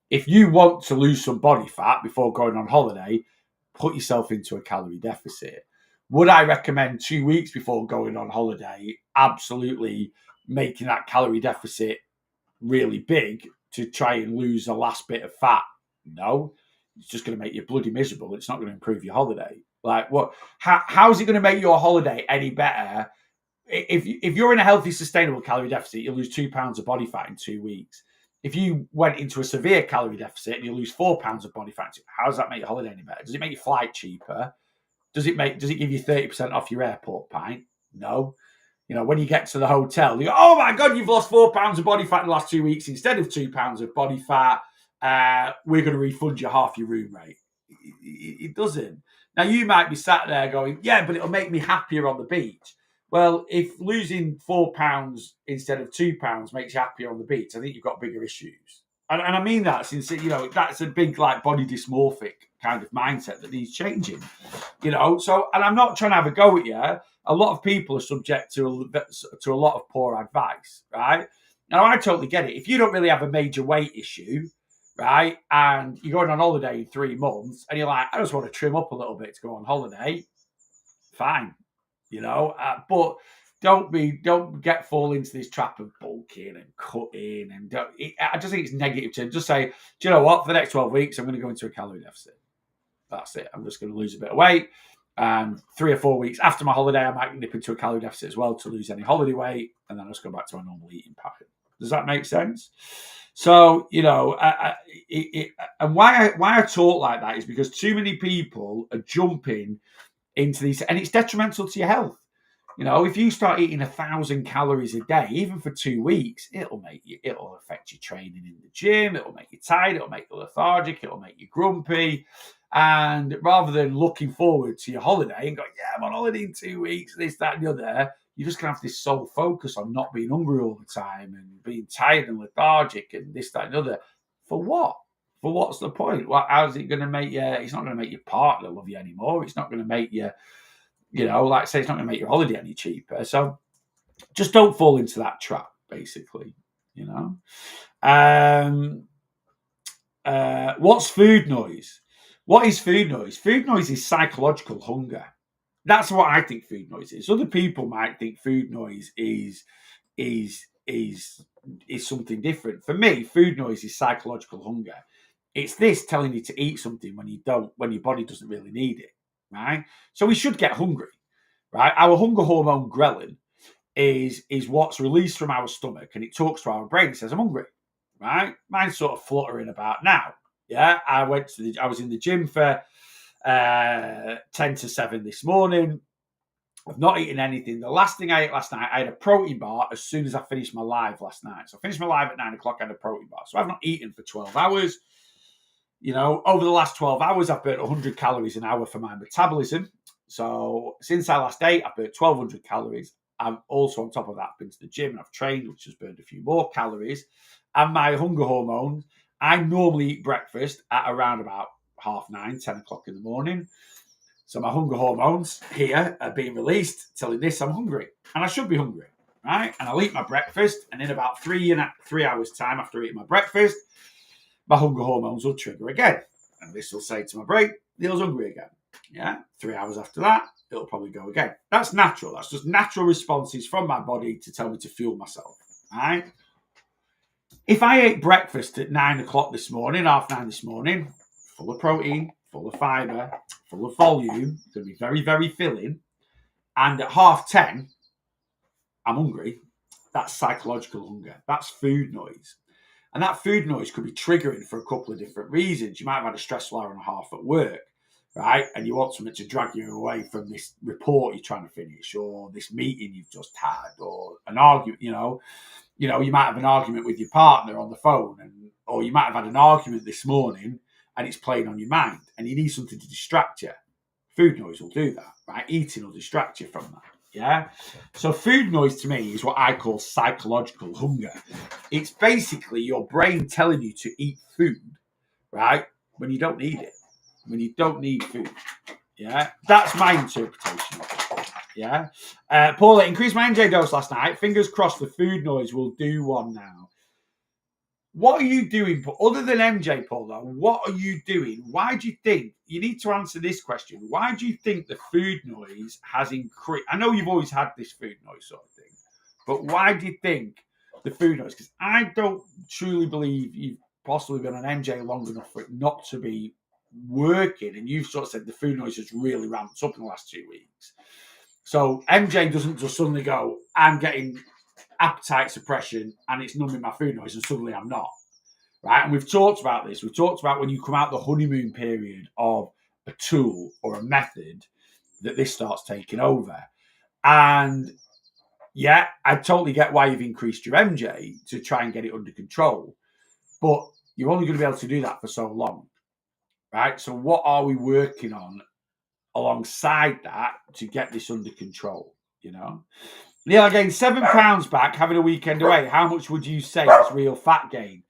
Speaker 1: If you want to lose some body fat before going on holiday, put yourself into a calorie deficit. Would I recommend 2 weeks before going on holiday? Absolutely, making that calorie deficit really big to try and lose the last bit of fat. No, it's just going to make you bloody miserable. It's not going to improve your holiday. Like, what? How is it going to make your holiday any better? If you're in a healthy, sustainable calorie deficit, you'll lose 2 pounds of body fat in 2 weeks. If you went into a severe calorie deficit and you lose 4 pounds of body fat, how does that make your holiday any better? Does it make your flight cheaper? Does it give you 30% off your airport pint? No. When you get to the hotel, you go, oh my God, you've lost 4 pounds of body fat in the last 2 weeks. Instead of 2 pounds of body fat, we're going to refund you half your room rate. It doesn't. Now, you might be sat there going, yeah, but it'll make me happier on the beach. Well, if losing 4 pounds instead of 2 pounds makes you happier on the beach, I think you've got bigger issues. And I mean that since, that's a big, like, body dysmorphic kind of mindset that needs changing, So, and I'm not trying to have a go at you. A lot of people are subject to a lot of poor advice, right? Now, I totally get it. If you don't really have a major weight issue, right, and you're going on holiday in 3 months, and you're like, I just want to trim up a little bit to go on holiday, fine, but don't fall into this trap of bulking and cutting, and I just think it's negative to just say, do you know what? For the next 12 weeks, I'm going to go into a calorie deficit. That's it. I'm just going to lose a bit of weight. And 3 or 4 weeks after my holiday, I might nip into a calorie deficit as well to lose any holiday weight, and then I'll just go back to my normal eating pattern. Does that make sense? So, and why I talk like that is because too many people are jumping into these, and it's detrimental to your health. If you start eating 1,000 calories a day, even for 2 weeks, it'll affect your training in the gym. It'll make you tired. It'll make you lethargic. It'll make you grumpy. And rather than looking forward to your holiday and going, yeah, I'm on holiday in 2 weeks, this, that, and the other, you're just going to have this sole focus on not being hungry all the time and being tired and lethargic and this, that, and the other. For what? For what's the point? How's it going to make you? It's not going to make your partner love you anymore. It's not going to make you, like I say, it's not going to make your holiday any cheaper. So just don't fall into that trap, basically, What's food noise? What is food noise? Food noise is psychological hunger. That's what I think food noise is. Other people might think food noise is something different. For me, food noise is psychological hunger. It's this telling you to eat something when your body doesn't really need it, right? So we should get hungry, right? Our hunger hormone ghrelin is what's released from our stomach, and it talks to our brain and says, I'm hungry, right? Mine's sort of fluttering about now. Yeah, I was in the gym for 10 to 7 this morning. I've not eaten anything. The last thing I ate last night, I had a protein bar as soon as I finished my live last night. So I finished my live at 9 o'clock, I had a protein bar. So I've not eaten for 12 hours. Over the last 12 hours, I've burnt 100 calories an hour for my metabolism. So since I last ate, I've burnt 1,200 calories. I've also, on top of that, been to the gym and I've trained, which has burned a few more calories. And my hunger hormones, I normally eat breakfast at around about 9:30, 10 o'clock in the morning. So my hunger hormones here are being released, telling this I'm hungry. And I should be hungry, right? And I'll eat my breakfast, and in about 3 hours' time after eating my breakfast, my hunger hormones will trigger again. And this will say to my brain, Neil's hungry again. Yeah, 3 hours after that, it'll probably go again. That's natural. That's just natural responses from my body to tell me to fuel myself, right? If I ate breakfast at 9 o'clock this morning, 9:30 this morning, full of protein, full of fibre, full of volume, it's going to be very, very filling, and at 10:30, I'm hungry, that's psychological hunger. That's food noise. And that food noise could be triggering for a couple of different reasons. You might have had a stressful hour and a half at work, right? And you want something to drag you away from this report you're trying to finish, or this meeting you've just had, or an argument, you might have an argument with your partner on the phone, or you might have had an argument this morning and it's playing on your mind and you need something to distract you. Food noise will do that, right? Eating will distract you from that. Yeah. So food noise to me is what I call psychological hunger. It's basically your brain telling you to eat food, right? When you don't need it, when you don't need food. Yeah. That's my interpretation of it. Yeah. Paula, increased my MJ dose last night. Fingers crossed the food noise will do one now. What are you doing, other than MJ, Paula? What are you doing? Why do you think, you need to answer this question, why do you think the food noise has increased? I know you've always had this food noise sort of thing, but why do you think the food noise? Because I don't truly believe you've possibly been on MJ long enough for it not to be working, and you've sort of said the food noise has really ramped up in the last 2 weeks. So MJ doesn't just suddenly go, I'm getting appetite suppression and it's numbing my food noise and suddenly I'm not, right? And we've talked about this. We've talked about when you come out the honeymoon period of a tool or a method that this starts taking over. And yeah, I totally get why you've increased your MJ to try and get it under control, but you're only going to be able to do that for so long, right? So what are we working on alongside that to get this under control, Neil, I gained 7 pounds back having a weekend away. How much would you say is real fat gain?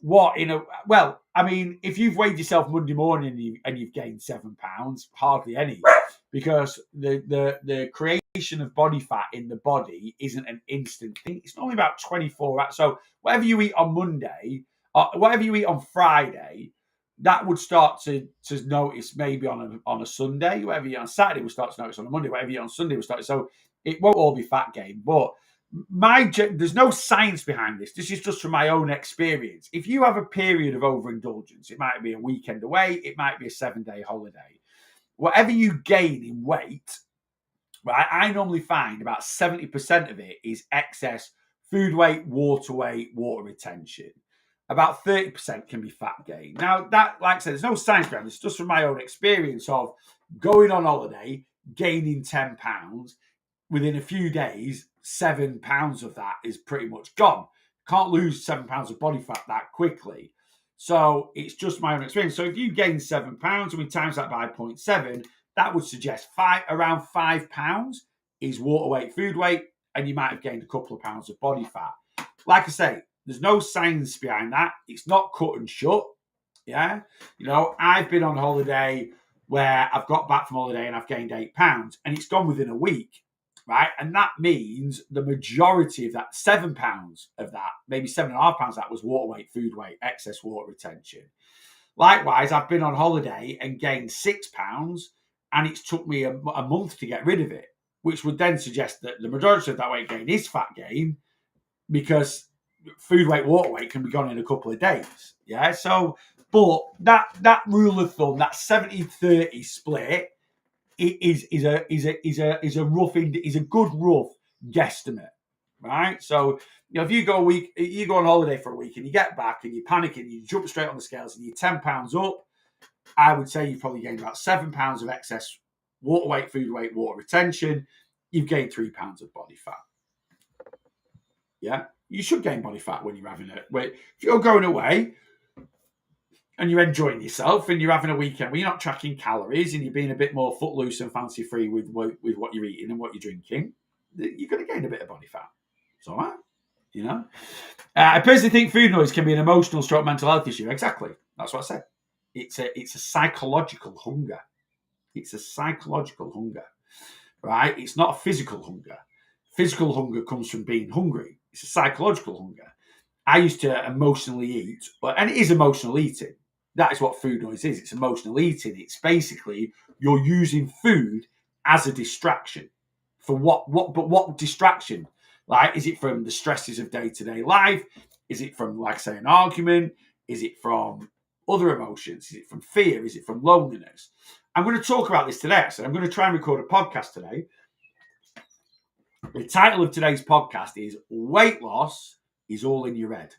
Speaker 1: If you've weighed yourself Monday morning and you've gained 7 pounds, hardly any, because the creation of body fat in the body isn't an instant thing. It's normally about 24 hours. So whatever you eat on Monday, whatever you eat on Friday, that would start to notice maybe on a Sunday. Whatever you eat on Saturday will start to notice on a Monday. Whatever you eat on Sunday will start. So it won't all be fat gain, but there's no science behind this. This is just from my own experience. If you have a period of overindulgence, it might be a weekend away, it might be a 7-day holiday. Whatever you gain in weight, right? I normally find about 70% of it is excess food weight, water retention. About 30% can be fat gain. Now, that, like I said, there's no science behind this. It's just from my own experience of going on holiday, gaining 10 pounds. Within a few days, 7 pounds of that is pretty much gone. Can't lose 7 pounds of body fat that quickly. So it's just my own experience. So if you gain 7 pounds and we times that by 0.7, that would suggest around 5 pounds is water weight, food weight, and you might have gained a couple of pounds of body fat. Like I say, there's no science behind that. It's not cut and shut. Yeah. I've been on holiday where I've got back from holiday and I've gained 8 pounds and it's gone within a week. Right. And that means the majority of that, 7 pounds of that, maybe 7.5 pounds, that was water weight, food weight, excess water retention. Likewise, I've been on holiday and gained 6 pounds and it's took me a month to get rid of it, which would then suggest that the majority of that weight gain is fat gain because food weight, water weight can be gone in a couple of days. Yeah. So, but that rule of thumb, that 70-30 split, is a good rough guesstimate, right? So if you go on holiday for a week and you get back and you panic and you jump straight on the scales and you're 10 pounds up, I would say you've probably gained about 7 pounds of excess water weight, food weight, water retention. You've gained 3 pounds of body fat. Yeah, you should gain body fat when you're having it. If you're going away and you're enjoying yourself and you're having a weekend where you're not tracking calories and you're being a bit more footloose and fancy free with what you're eating and what you're drinking, you're going to gain a bit of body fat. It's all right, you know. I personally think food noise can be an emotional stroke mental health issue. Exactly. That's what I said. It's a psychological hunger. It's a psychological hunger, right? It's not a physical hunger. Physical hunger comes from being hungry. It's a psychological hunger. I used to emotionally eat, and it is emotional eating. That is what food noise is. It's emotional eating. It's basically you're using food as a distraction. For what? But what distraction? Like, is it from the stresses of day-to-day life? Is it from, like, say, an argument? Is it from other emotions? Is it from fear? Is it from loneliness? I'm going to talk about this today. So I'm going to try and record a podcast today. The title of today's podcast is Weight Loss is All in Your Head.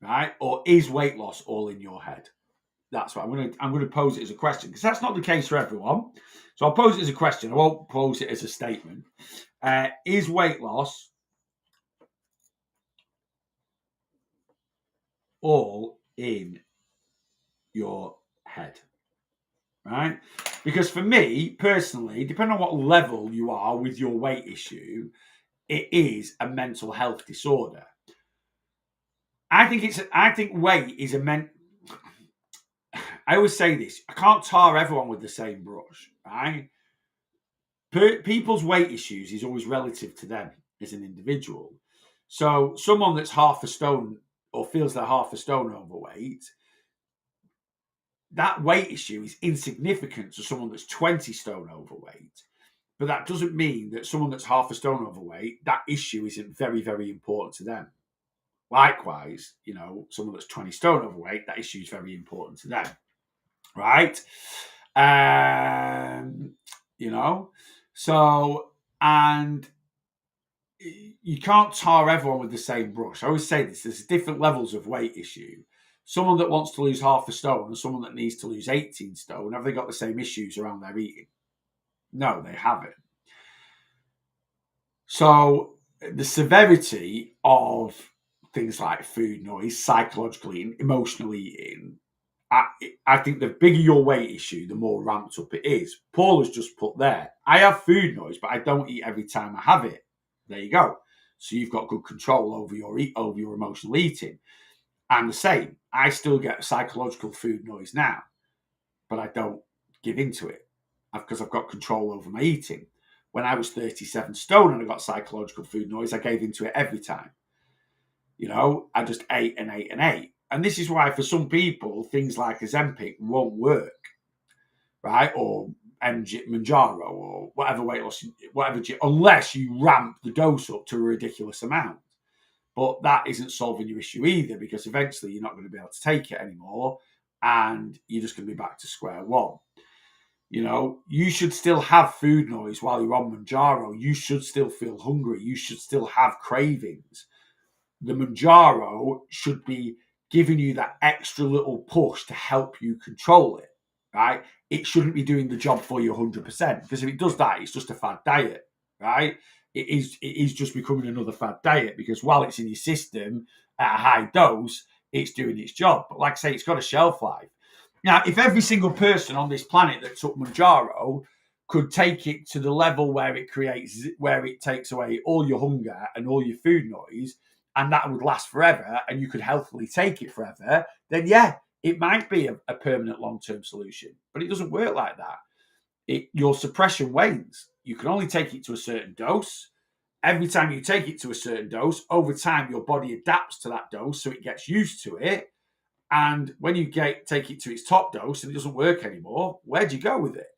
Speaker 1: Right? Or is weight loss all in your head? That's what I'm going to pose it as a question, because that's not the case for everyone. So I'll pose it as a question. I won't pose it as a statement. Is weight loss all in your head? Right? Because for me personally, depending on what level you are with your weight issue, it is a mental health disorder. I think weight is I always say this, I can't tar everyone with the same brush, right? People's weight issues is always relative to them as an individual. So someone that's half a stone or feels they're half a stone overweight, that weight issue is insignificant to someone that's 20 stone overweight. But that doesn't mean that someone that's half a stone overweight, that issue isn't very, very important to them. Likewise, someone that's 20 stone overweight, that issue is very important to them. Right? So, and you can't tar everyone with the same brush. I always say this, there's different levels of weight issue. Someone that wants to lose half a stone and someone that needs to lose 18 stone, have they got the same issues around their eating? No, they haven't. So the severity of things like food noise, psychological eating, emotional eating, I think the bigger your weight issue, the more ramped up it is. Paul has just put there, I have food noise, but I don't eat every time I have it. There you go. So you've got good control over your emotional eating. I'm the same. I still get psychological food noise now, but I don't give into it because I've got control over my eating. When I was 37 stone and I got psychological food noise, I gave into it every time. I just ate and ate and ate. And this is why for some people, things like Ozempic won't work, right? Or Mounjaro or whatever weight loss, unless you ramp the dose up to a ridiculous amount. But that isn't solving your issue either, because eventually you're not going to be able to take it anymore and you're just going to be back to square one. You should still have food noise while you're on Mounjaro. You should still feel hungry. You should still have cravings. The Mounjaro should be giving you that extra little push to help you control it, right? It shouldn't be doing the job for you 100%, because if it does that, it's just a fad diet, right? It is just becoming another fad diet, because while it's in your system at a high dose, it's doing its job. But like I say, it's got a shelf life. Now, if every single person on this planet that took Mounjaro could take it to the level where it takes away all your hunger and all your food noise, and that would last forever, and you could healthily take it forever, then yeah, it might be a permanent long-term solution. But it doesn't work like that. Your suppression wanes. You can only take it to a certain dose. Every time you take it to a certain dose, over time, your body adapts to that dose, so it gets used to it. And when you take it to its top dose and it doesn't work anymore, where do you go with it?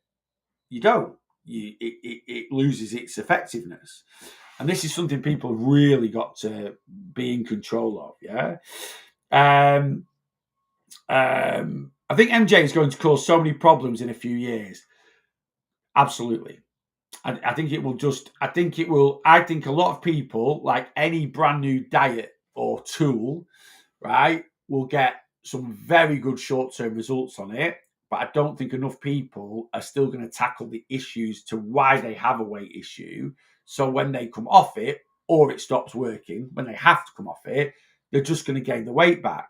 Speaker 1: You don't. It loses its effectiveness. And this is something people have really got to be in control of, yeah? I think MJ is going to cause so many problems in a few years. Absolutely. I think it will I think a lot of people, like any brand new diet or tool, right, will get some very good short-term results on it. But I don't think enough people are still going to tackle the issues to why they have a weight issue. So when they come off it, or it stops working, when they have to come off it, they're just going to gain the weight back.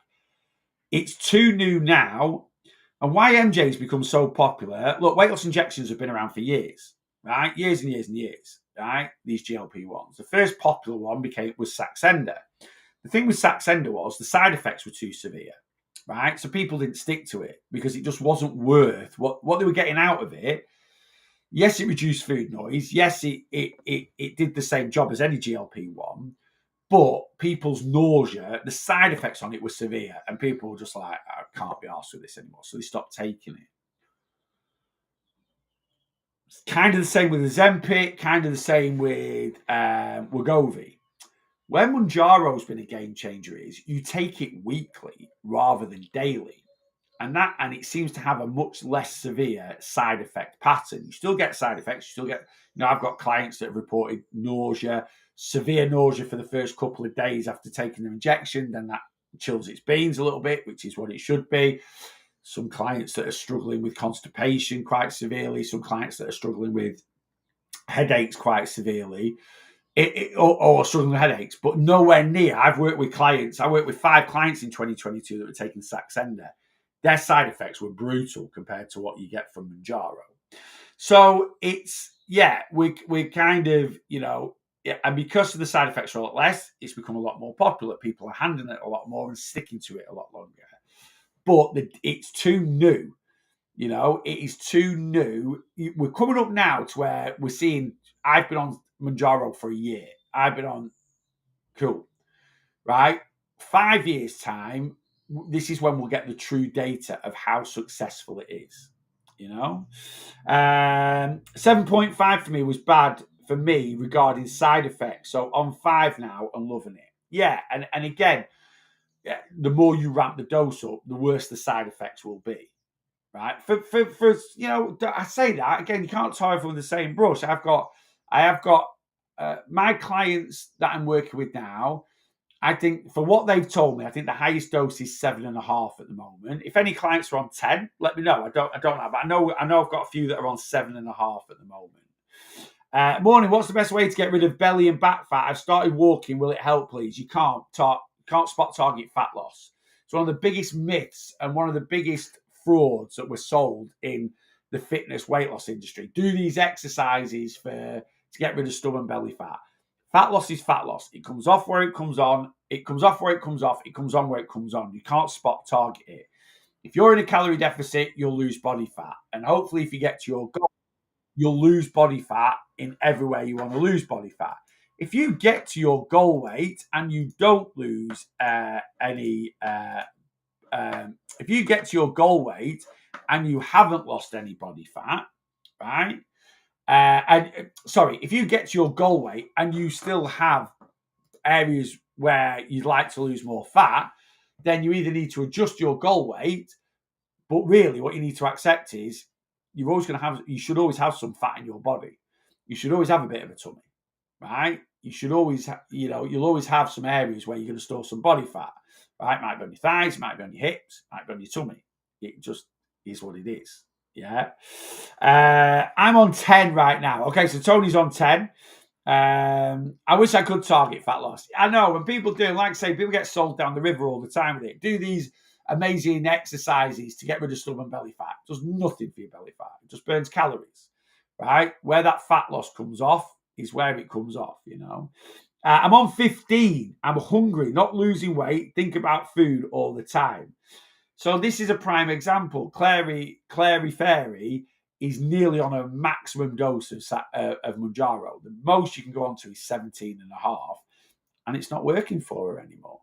Speaker 1: It's too new now. And why MJ's become so popular, look, weight loss injections have been around for years, right? Years and years and years, right? These GLP-1s. The first popular one was Saxenda. The thing with Saxenda was the side effects were too severe, right? So people didn't stick to it because it just wasn't worth what they were getting out of it. Yes, it reduced food noise. Yes, it did the same job as any GLP-1, but people's nausea, the side effects on it were severe, and people were just like, I can't be arsed with this anymore. So they stopped taking it. It's kind of the same with Ozempic, kind of the same with Wegovy. Where Mounjaro's been a game changer is you take it weekly rather than daily. And it seems to have a much less severe side effect pattern. You still get side effects. You still get, I've got clients that have reported nausea, severe nausea for the first couple of days after taking the injection. Then that chills its beans a little bit, which is what it should be. Some clients that are struggling with constipation quite severely. Some clients that are struggling with headaches quite severely. Or struggling with headaches, but nowhere near. I've worked with clients. I worked with 5 clients in 2022 that were taking Saxenda. Their side effects were brutal compared to what you get from Mounjaro. So it's, we're kind of, and because of the side effects are a lot less, it's become a lot more popular. People are handling it a lot more and sticking to it a lot longer. But it's too new. It is too new. We're coming up now to where we're seeing, I've been on Mounjaro for a year. I've been on, cool, right? 5 years' time, this is when we'll get the true data of how successful it is. 7.5 for me was bad for me regarding side effects. So on 5 now and loving it. Yeah, and again, the more you ramp the dose up, the worse the side effects will be. Right. For I say that again, you can't tie everyone with the same brush. I have got my clients that I'm working with now. I think for what they've told me, I think the highest dose is 7.5 at the moment. If any clients are on 10, let me know. I don't know, but I know I've got a few that are on 7.5 at the moment. Morning. What's the best way to get rid of belly and back fat? I've started walking. Will it help, please? You can't spot target fat loss. It's one of the biggest myths and one of the biggest frauds that were sold in the fitness weight loss industry. Do these exercises to get rid of stomach and belly fat. Fat loss is fat loss. It comes off where it comes on. It comes off where it comes off. It comes on where it comes on. You can't spot target it. If you're in a calorie deficit, you'll lose body fat. And hopefully if you get to your goal, you'll lose body fat in everywhere you want to lose body fat. If you get to your goal weight and you don't lose if you get to your goal weight and you haven't lost any body fat, right? If you get to your goal weight and you still have areas where you'd like to lose more fat, then you either need to adjust your goal weight, but really what you need to accept is you should always have some fat in your body. You should always have a bit of a tummy, right? You should always, you'll always have some areas where you're going to store some body fat, right? Might be on your thighs, might be on your hips, might be on your tummy. It just is what it is. Yeah. I'm on 10 right now. Okay, so Tony's on 10. I wish I could target fat loss. I know when people do, like I say, people get sold down the river all the time with it. Do these amazing exercises to get rid of stomach and belly fat. It does nothing for your belly fat. It just burns calories, right? Where that fat loss comes off is where it comes off, I'm on 15. I'm hungry, not losing weight. Think about food all the time. So this is a prime example. Clary Fairy is nearly on a maximum dose of Mounjaro. The most you can go on to is 17.5, and it's not working for her anymore,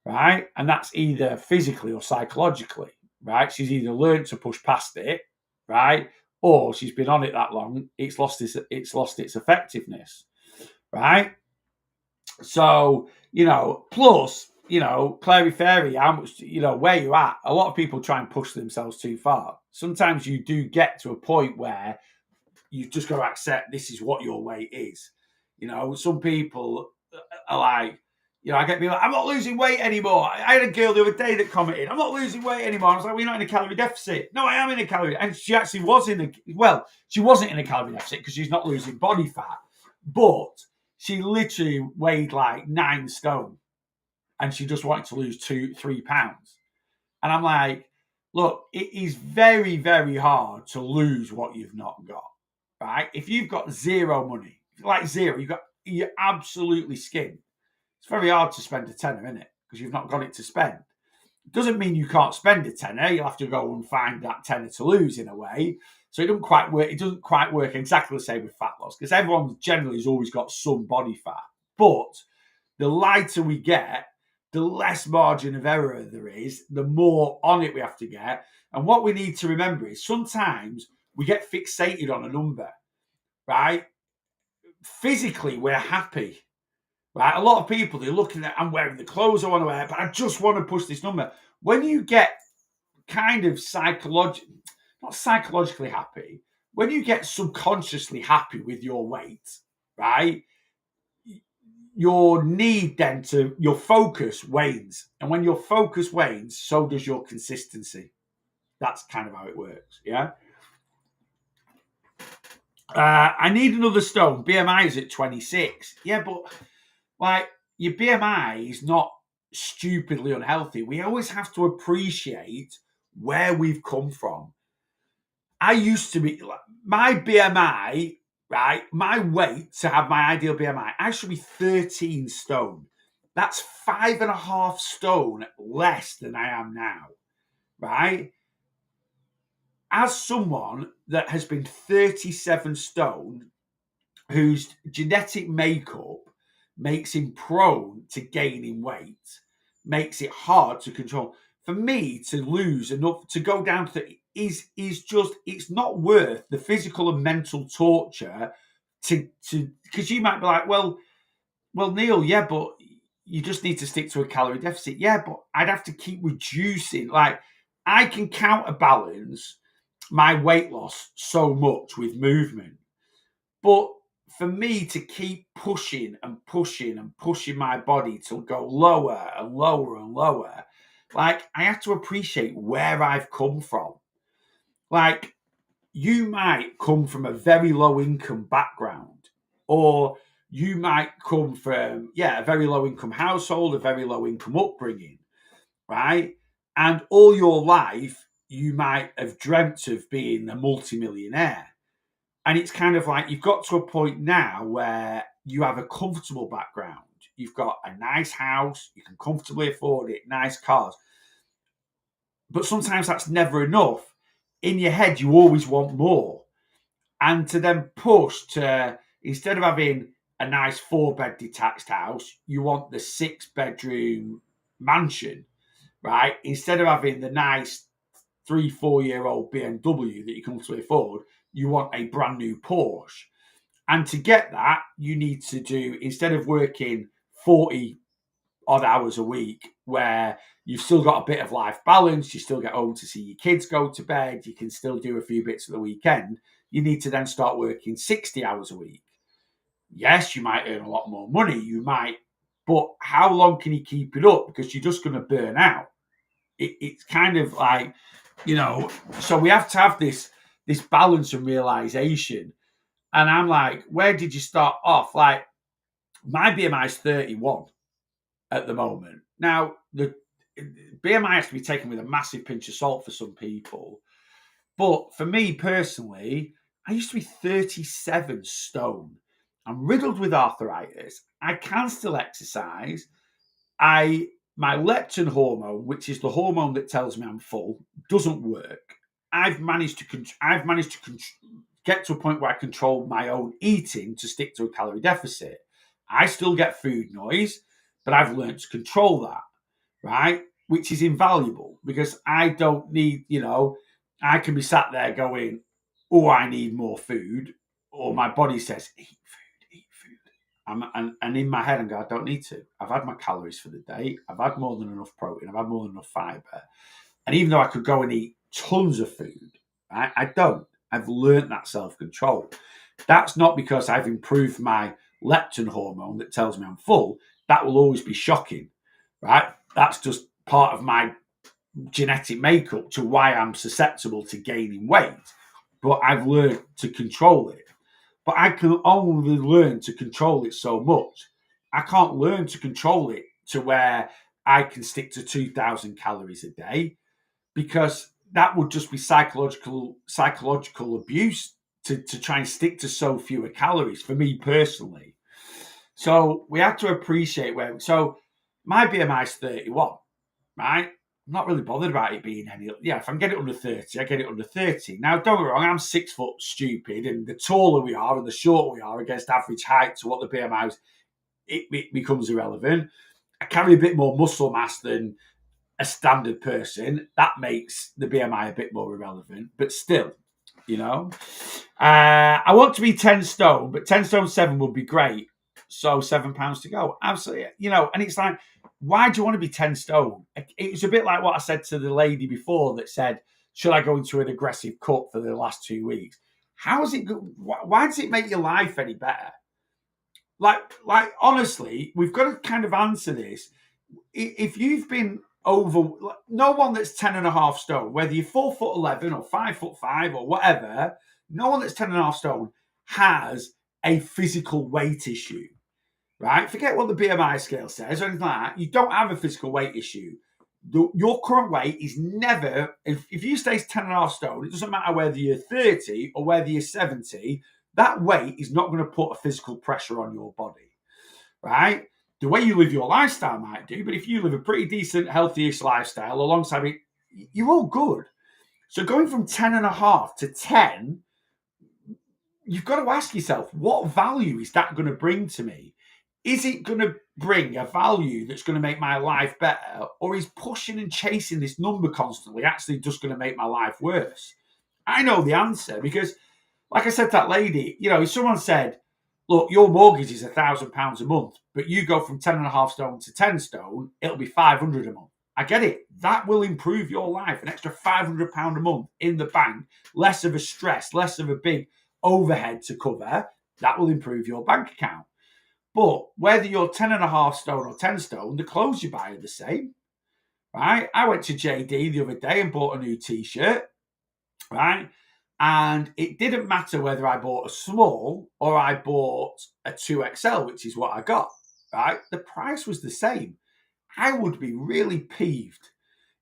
Speaker 1: right? And that's either physically or psychologically, right? She's either learned to push past it, right? Or she's been on it that long, it's lost its effectiveness, right? So, plus, Clary Fairy, how much, where you're at, a lot of people try and push themselves too far. Sometimes you do get to a point where you've just got to accept this is what your weight is. Some people are like, I get people like, I'm not losing weight anymore. I had a girl the other day that commented, I'm not losing weight anymore. I was like, well, you're not in a calorie deficit. No, I am in a calorie. And she actually was she wasn't in a calorie deficit because she's not losing body fat. But she literally weighed like 9 stone and she just wanted to lose 2-3 pounds. And I'm like, look, it is very, very hard to lose what you've not got, right? If you've got zero money, like zero, you're absolutely skinned. It's very hard to spend a tenner, isn't it? Because you've not got it to spend. It doesn't mean you can't spend a tenner. You'll have to go and find that tenner to lose in a way. So it doesn't quite work. It doesn't quite work exactly the same with fat loss because everyone generally has always got some body fat. But the lighter we get, the less margin of error there is, the more on it we have to get. And what we need to remember is sometimes we get fixated on a number, right? Physically, we're happy, right? A lot of people, they're looking at, I'm wearing the clothes I want to wear, but I just want to push this number. When you get kind of not psychologically happy, when you get subconsciously happy with your weight, right? Your need then your focus wanes. And when your focus wanes, so does your consistency. That's kind of how it works. Yeah. I need another stone. BMI is at 26. Yeah, but like your BMI is not stupidly unhealthy. We always have to appreciate where we've come from. I used to be, my BMI, right? My weight to have my ideal BMI, I should be 13 stone. That's 5.5 stone less than I am now, right? As someone that has been 37 stone, whose genetic makeup makes him prone to gaining weight, makes it hard to control. For me to lose enough to go down to is just, it's not worth the physical and mental torture to because you might be like, well, Neil, yeah, but you just need to stick to a calorie deficit. Yeah, but I'd have to keep reducing. Like I can counterbalance my weight loss so much with movement. But for me to keep pushing and pushing and pushing my body to go lower and lower and lower, like I have to appreciate where I've come from. Like you might come from a very low income background, or you might come from, a very low income household, a very low income upbringing, right? And all your life, you might have dreamt of being a multimillionaire. And it's kind of like you've got to a point now where you have a comfortable background. You've got a nice house, you can comfortably afford it, nice cars. But sometimes that's never enough. In your head, you always want more. And to then push to, instead of having a nice 4-bed detached house, you want the 6-bedroom mansion, right? Instead of having the nice 3-4-year-old BMW that you can comfortably afford, you want a brand new Porsche. And to get that, you need to do, instead of working 40 odd hours a week, where you've still got a bit of life balance, you still get home to see your kids go to bed, you can still do a few bits at the weekend, you need to then start working 60 hours a week. Yes, you might earn a lot more money, you might, but how long can you keep it up? Because you're just going to burn out. It's kind of like, so we have to have this balance and realization. And I'm like, where did you start off? Like, my BMI is 31 at the moment. Now, the BMI has to be taken with a massive pinch of salt for some people. But for me personally, I used to be 37 stone. I'm riddled with arthritis. I can still exercise. My leptin hormone, which is the hormone that tells me I'm full, doesn't work. I've managed to get to a point where I control my own eating to stick to a calorie deficit. I still get food noise, but I've learned to control that, right? Which is invaluable because I don't need, I can be sat there going, oh, I need more food, or my body says, eat food. And in my head, I'm going, I don't need to. I've had my calories for the day. I've had more than enough protein. I've had more than enough fiber. And even though I could go and eat tons of food, right, I don't. I've learned that self-control. That's not because I've improved my leptin hormone that tells me I'm full. That will always be shocking, right? That's just part of my genetic makeup to why I'm susceptible to gaining weight. But I've learned to control it. But I can only learn to control it so much. I can't learn to control it to where I can stick to 2,000 calories a day, because that would just be psychological abuse to try and stick to so fewer calories for me personally. So we have to appreciate where. So my BMI is 31, right? I'm not really bothered about it being any. Yeah, if I can get it under 30, I get it under 30. Now, don't get me wrong, I'm 6 foot stupid, and the taller we are and the shorter we are against average height to what the BMI is, it becomes irrelevant. I carry a bit more muscle mass than a standard person. That makes the BMI a bit more irrelevant, but still, you know. I want to be 10 stone, but 10 stone 7 would be great. So £7 to go. Absolutely. And it's like, why do you want to be 10 stone? It was a bit like what I said to the lady before that said, should I go into an aggressive cut for the last 2 weeks? How is it? Why does it make your life any better? Like honestly, we've got to kind of answer this. If you've been over, no one that's 10.5 stone, whether you're 4'11" or 5'5" or whatever, no one that's 10.5 stone has a physical weight issue, right? Forget what the BMI scale says or anything like that. You don't have a physical weight issue. Your current weight is never, if you stay 10.5 stone, it doesn't matter whether you're 30 or whether you're 70, that weight is not going to put a physical pressure on your body, right? The way you live your lifestyle might do, but if you live a pretty decent, healthy-ish lifestyle alongside it, you're all good. So going from 10.5 to 10, you've got to ask yourself, what value is that going to bring to me? Is it going to bring a value that's going to make my life better, or is pushing and chasing this number constantly actually just going to make my life worse? I know the answer because, like I said to that lady, if someone said, look, your mortgage is £1,000 a month, but you go from 10.5 stone to 10 stone, it'll be 500 a month. I get it. That will improve your life. An extra £500 a month in the bank, less of a stress, less of a big overhead to cover. That will improve your bank account. But whether you're 10.5 stone or 10 stone, the clothes you buy are the same, right? I went to JD the other day and bought a new t-shirt, right? And it didn't matter whether I bought a small or I bought a 2XL, which is what I got, right? The price was the same. I would be really peeved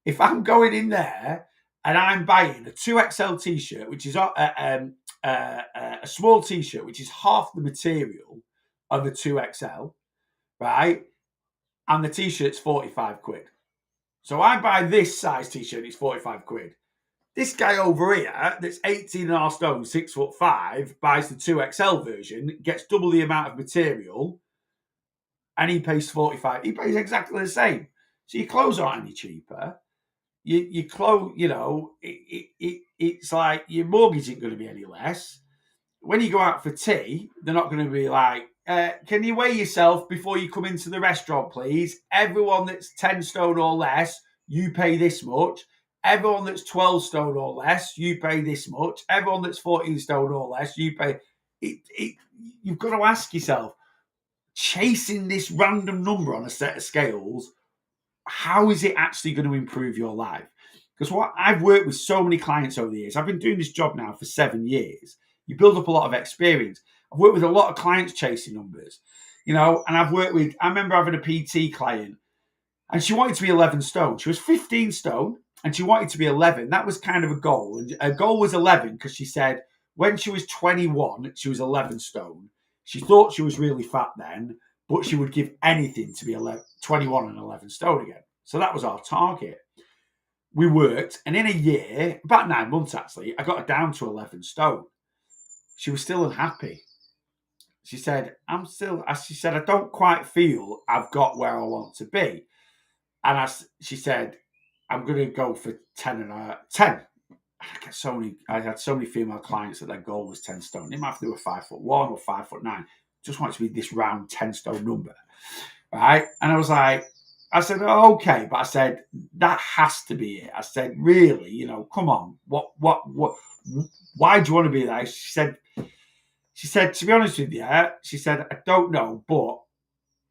Speaker 1: if I'm going in there and I'm buying a 2XL t-shirt, which is a small t-shirt, which is half the material of a 2XL, right? And the t-shirt's 45 quid. So I buy this size t-shirt, it's 45 quid. This guy over here, that's 18.5 stone, 6'5", buys the 2XL version, gets double the amount of material, and he pays 45. He pays exactly the same. So your clothes aren't any cheaper. Your clothes, it's like your mortgage isn't going to be any less. When you go out for tea, they're not going to be like, can you weigh yourself before you come into the restaurant, please? Everyone that's 10 stone or less, you pay this much. Everyone that's 12 stone or less, you pay this much. Everyone that's 14 stone or less, you pay. You've got to ask yourself, chasing this random number on a set of scales, how is it actually going to improve your life? Because what I've worked with so many clients over the years, I've been doing this job now for 7 years. You build up a lot of experience. I've worked with a lot of clients chasing numbers, and I remember having a PT client and she wanted to be 11 stone. She was 15 stone and she wanted to be 11. That was kind of a goal. And her goal was 11 because she said when she was 21, she was 11 stone. She thought she was really fat then, but she would give anything to be 21 and 11 stone again. So that was our target. We worked, and in a year, about 9 months actually, I got her down to 11 stone. She was still unhappy. She said, I don't quite feel I've got where I want to be. And she said, I'm going to go for 10. I had so many female clients that their goal was 10 stone. It didn't matter if they were 5'1" or 5'9". Just wanted to be this round 10 stone number. Right. And I said, oh, okay. But I said, that has to be it. I said, really, come on. Why do you want to be there? She said, to be honest with you, she said, I don't know, but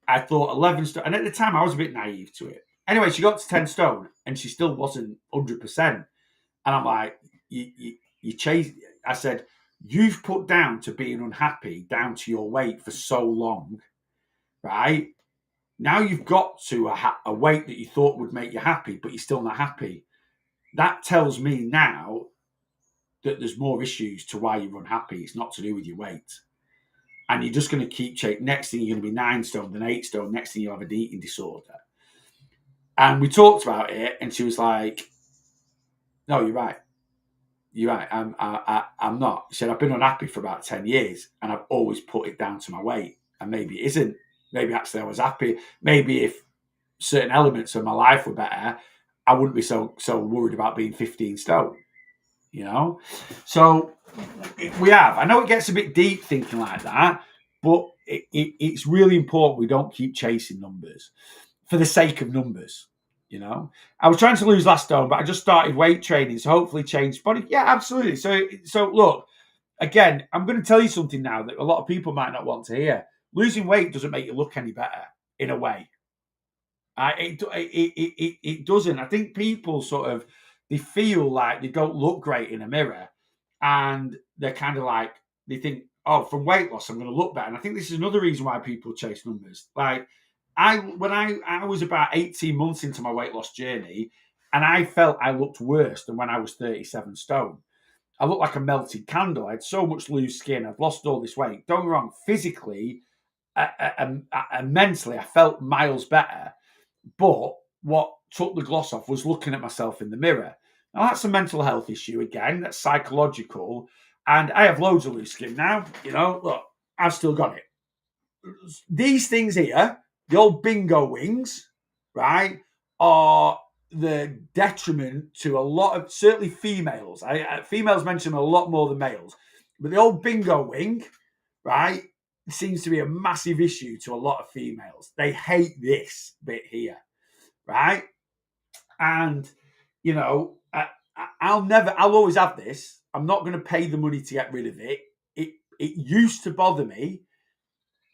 Speaker 1: I thought 11 stone. And at the time, I was a bit naive to it. Anyway, she got to 10 stone and she still wasn't 100%. And I'm like, you chase. I said, you've put down to being unhappy, down to your weight for so long, right? Now you've got to a weight that you thought would make you happy, but you're still not happy. That tells me now that there's more issues to why you're unhappy. It's not to do with your weight. And you're just going to keep chasing. Next thing, you're going to be 9 stone, then 8 stone. Next thing, you'll have an eating disorder. And we talked about it, and she was like, no, you're right. You're right. I'm not. She said, I've been unhappy for about 10 years, and I've always put it down to my weight. And maybe it isn't. Maybe actually I was happy. Maybe if certain elements of my life were better, I wouldn't be so worried about being 15 stone. You know? So we have. I know it gets a bit deep thinking like that, but it's really important we don't keep chasing numbers for the sake of numbers. You know, I was trying to lose last stone, but I just started weight training, so hopefully change body. Yeah, absolutely. So look, again, I'm going to tell you something now that a lot of people might not want to hear. Losing weight doesn't make you look any better, in a way. It doesn't. I think people sort of, they feel like they don't look great in a mirror, and they're kind of like, they think, oh, from weight loss, I'm going to look better. And I think this is another reason why people chase numbers. Like, when I was about 18 months into my weight loss journey, and I felt I looked worse than when I was 37 stone. I looked like a melted candle. I had so much loose skin. I'd lost all this weight. Don't get me wrong, physically and mentally, I felt miles better. But what took the gloss off was looking at myself in the mirror. Now, that's a mental health issue again. That's psychological. And I have loads of loose skin now. You know, look, I've still got it. These things here, the old bingo wings, right, are the detriment to a lot of, certainly females. Females mention a lot more than males. But the old bingo wing, right, seems to be a massive issue to a lot of females. They hate this bit here, right? And, you know, I'll always have this. I'm not going to pay the money to get rid of it. It used to bother me.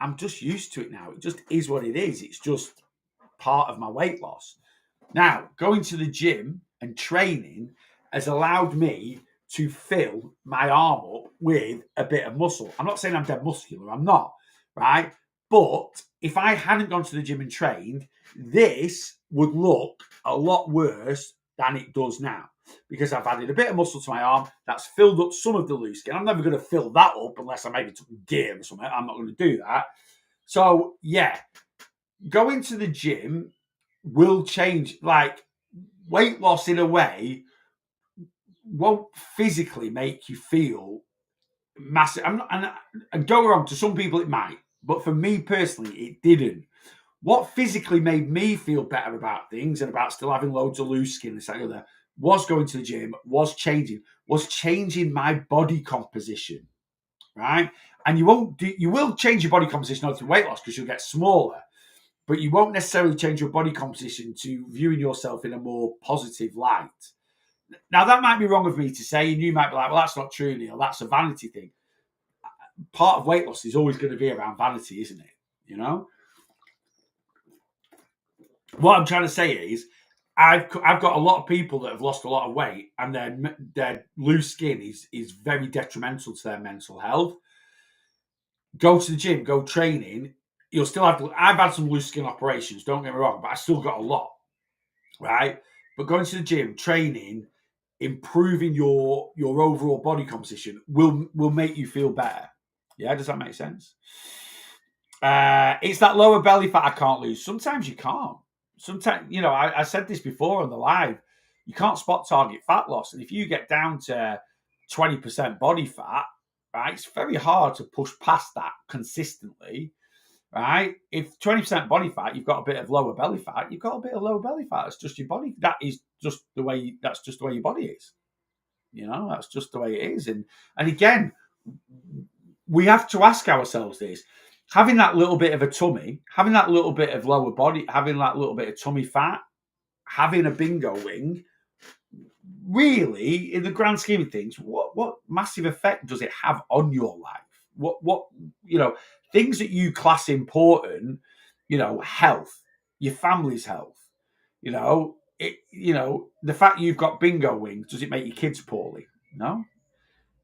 Speaker 1: I'm just used to it now. It just is what it is. It's just part of my weight loss. Now, going to the gym and training has allowed me to fill my arm up with a bit of muscle. I'm not saying I'm dead muscular. I'm not, right? But if I hadn't gone to the gym and trained, this would look a lot worse than it does now, because I've added a bit of muscle to my arm. That's filled up some of the loose skin. I'm never going to fill that up unless I maybe took gear or something. I'm not going to do that. So, yeah, going to the gym will change. Like, weight loss in a way won't physically make you feel massive. And don't get me wrong, to some people it might, but for me personally, it didn't. What physically made me feel better about things and about still having loads of loose skin, this, that, and the other, was going to the gym, was changing my body composition, right? And you will change your body composition through weight loss because you'll get smaller, but you won't necessarily change your body composition to viewing yourself in a more positive light. Now, that might be wrong of me to say, and you might be like, well, that's not true, Neil. That's a vanity thing. Part of weight loss is always going to be around vanity, isn't it? You know? What I'm trying to say is, I've got a lot of people that have lost a lot of weight, and their loose skin is very detrimental to their mental health. Go to the gym, go training. You'll still have to. I've had some loose skin operations, don't get me wrong, but I still got a lot, right? But going to the gym, training, improving your overall body composition will make you feel better. Yeah, does that make sense? It's that lower belly fat I can't lose. Sometimes you can't. Sometimes, you know, I said this before on the live. You can't spot target fat loss, and if you get down to 20% body fat, right, it's very hard to push past that consistently, right? If 20% body fat, you've got a bit of lower belly fat, you've got a bit of lower belly fat. It's just your body. That is just the way. That's just the way your body is. You know, that's just the way it is. And again, we have to ask ourselves this: having that little bit of a tummy, having that little bit of lower body, having that little bit of tummy fat, having a bingo wing, really, in the grand scheme of things, what massive effect does it have on your life? What you know, things that you class important, you know, health, your family's health, you know, the fact you've got bingo wings, does it make your kids poorly? No.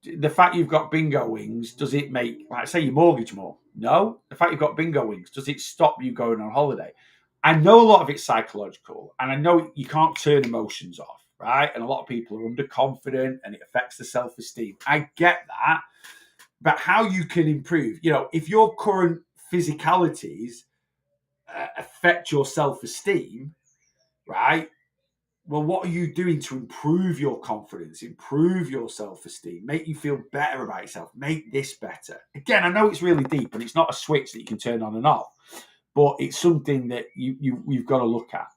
Speaker 1: The fact you've got bingo wings, does it make, like, say, your mortgage more? No. The fact you've got bingo wings, does it stop you going on holiday? I know a lot of it's psychological, and I know you can't turn emotions off, right? And a lot of people are underconfident and it affects the self-esteem. I get that. But how you can improve, if your current physicalities affect your self-esteem, right? Well, what are you doing to improve your confidence, improve your self-esteem, make you feel better about yourself, make this better? Again, I know it's really deep and it's not a switch that you can turn on and off, but it's something that you've got to look at,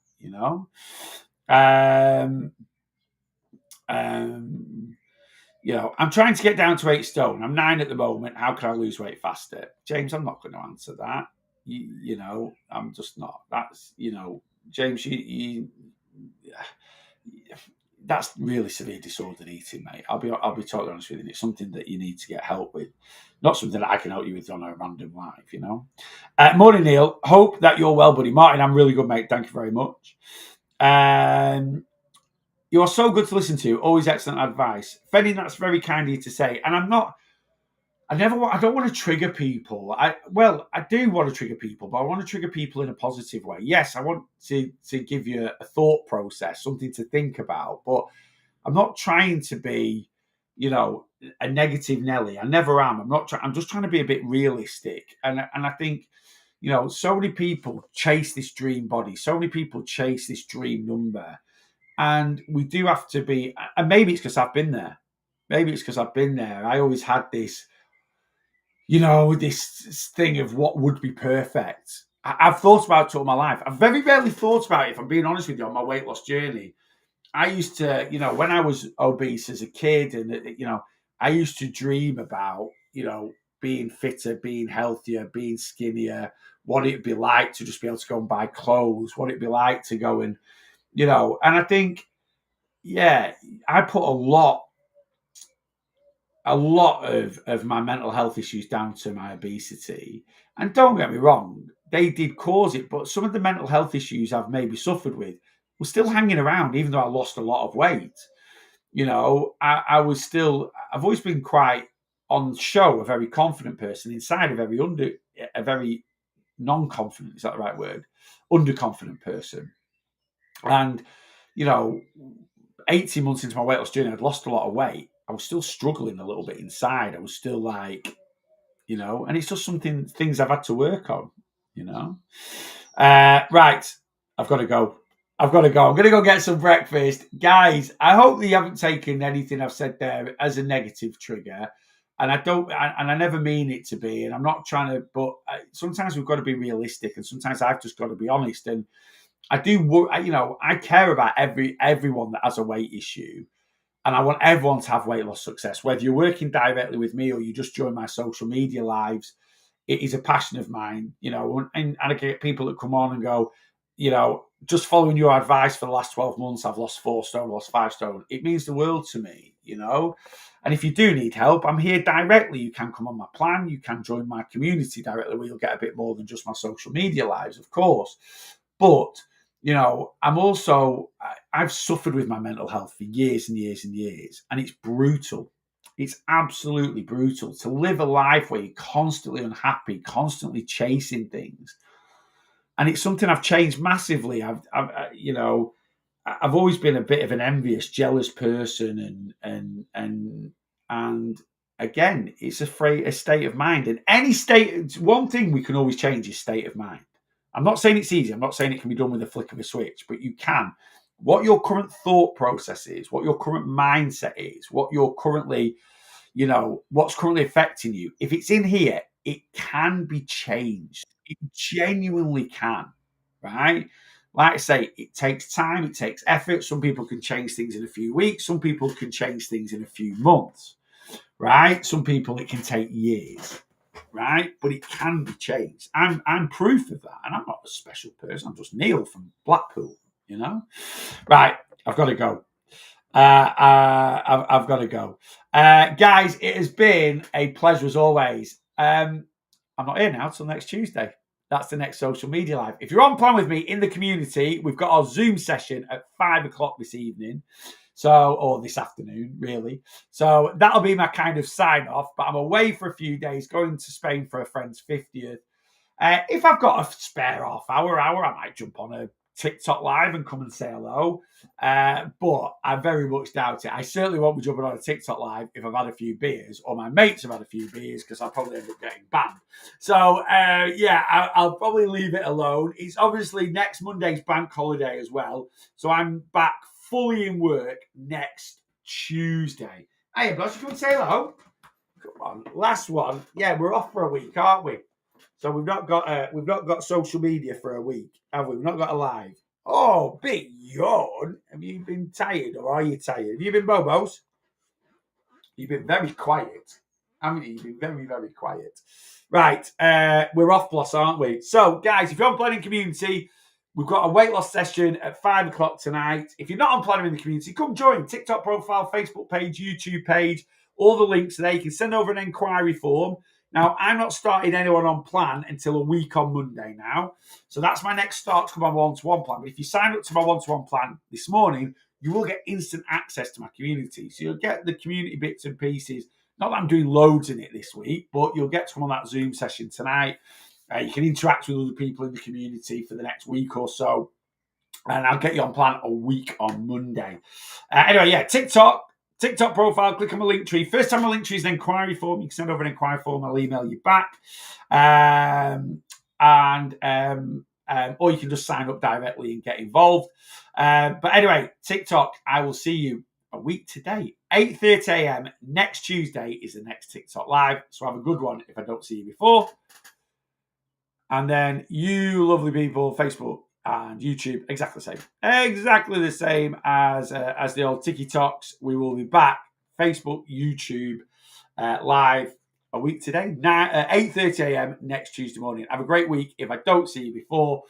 Speaker 1: I'm trying to get down to 8 stone. I'm 9 at the moment. How can I lose weight faster? James, I'm not going to answer that. I'm just not. That's, James, that's really severe disordered eating, mate. I'll be totally honest with you. It's something that you need to get help with, not something that I can help you with on a random live. Morning, Neil. Hope that you're well, buddy. Martin, I'm really good, mate. Thank you very much. You are so good to listen to. Always excellent advice. Fenny, that's very kind of you to say. And I don't want to trigger people. I do want to trigger people, but I want to trigger people in a positive way. Yes, I want to give you a thought process, something to think about, but I'm not trying to be, a negative Nelly. I never am. I'm just trying to be a bit realistic. And I think, so many people chase this dream body. So many people chase this dream number. And we do have to be, and maybe it's because I've been there. I always had this, this thing of what would be perfect. I've thought about it all my life. I've very rarely thought about it, if I'm being honest with you, on my weight loss journey. I used to, when I was obese as a kid, and, I used to dream about, being fitter, being healthier, being skinnier, what it'd be like to just be able to go and buy clothes, what it'd be like to go and, and I think, I put a lot of my mental health issues down to my obesity. And don't get me wrong, they did cause it, but some of the mental health issues I've maybe suffered with were still hanging around, even though I lost a lot of weight. I've always been quite on show, a very confident person, inside a very non-confident, is that the right word? Underconfident person. And, 18 months into my weight loss journey, I'd lost a lot of weight. I was still struggling a little bit inside. I was still like, and it's just things I've had to work on, Right. I've got to go. I'm going to go get some breakfast. Guys, I hope that you haven't taken anything I've said there as a negative trigger. And I never mean it to be, and I'm not trying to, but sometimes we've got to be realistic, and sometimes I've just got to be honest. And I do, I care about everyone that has a weight issue, and I want everyone to have weight loss success. Whether you're working directly with me or you just join my social media lives, it is a passion of mine, and I get people that come on and go, just following your advice for the last 12 months, I've lost 4 stone, lost 5 stone. It means the world to me, And if you do need help, I'm here directly. You can come on my plan. You can join my community directly, where you'll get a bit more than just my social media lives, of course. But, I've suffered with my mental health for years and years and years, and it's brutal. It's absolutely brutal to live a life where you're constantly unhappy, constantly chasing things. And it's something I've changed massively. I've always been a bit of an envious, jealous person, and again, it's a state of mind. And any state, one thing we can always change is state of mind. I'm not saying it's easy. I'm not saying it can be done with a flick of a switch, but you can. What your current thought process is, what your current mindset is, what you're currently, what's currently affecting you. If it's in here, it can be changed. It genuinely can, right? Like I say, it takes time, it takes effort. Some people can change things in a few weeks. Some people can change things in a few months, right? Some people, it can take years, right? But it can be changed. I'm proof of that. And I'm not a special person. I'm just Neil from Blackpool, Right, I've got to go. I've got to go. Guys, it has been a pleasure as always. I'm not here now till next Tuesday. That's the next social media live. If you're on plan with me in the community, we've got our Zoom session at 5:00 this evening. Or this afternoon, really. So that'll be my kind of sign off. But I'm away for a few days, going to Spain for a friend's 50th. If I've got a spare half hour, I might jump on a TikTok live and come and say hello. But I very much doubt it. I certainly won't be jumping on a TikTok live if I've had a few beers or my mates have had a few beers because I'll probably end up getting banned. So, I'll probably leave it alone. It's obviously next Monday's bank holiday as well. So I'm back fully in work next Tuesday. Hey, boss, you come and say hello. Come on, last one. Yeah, we're off for a week, aren't we? So we've not got social media for a week, have we? We've not got a live. Oh, big yawn. Have you been tired or are you tired? Have you been Bobos? You've been very quiet. Haven't you? You've been very, very quiet. Right, we're off, Bloss, aren't we? So, guys, if you're on Planning Community, we've got a weight loss session at 5 o'clock tonight. If you're not on Planning in the Community, come join. TikTok profile, Facebook page, YouTube page, all the links there. You can send over an inquiry form. Now, I'm not starting anyone on plan until a week on Monday now. So that's my next start to my one-to-one plan. But if you sign up to my one-to-one plan this morning, you will get instant access to my community. So you'll get the community bits and pieces. Not that I'm doing loads in it this week, but you'll get to come on that Zoom session tonight. You can interact with other people in the community for the next week or so. And I'll get you on plan a week on Monday. Anyway, yeah, TikTok profile, click on my link tree. First time my link tree is an inquiry form. You can send over an inquiry form. I'll email you back. Or you can just sign up directly and get involved. But anyway, TikTok, I will see you a week today. 8:30 a.m. next Tuesday is the next TikTok live. So have a good one if I don't see you before. And then you lovely people, Facebook and YouTube, exactly the same. Exactly the same as the old TikToks. We will be back, Facebook, YouTube, live a week today, 8:30 a.m. next Tuesday morning. Have a great week if I don't see you before.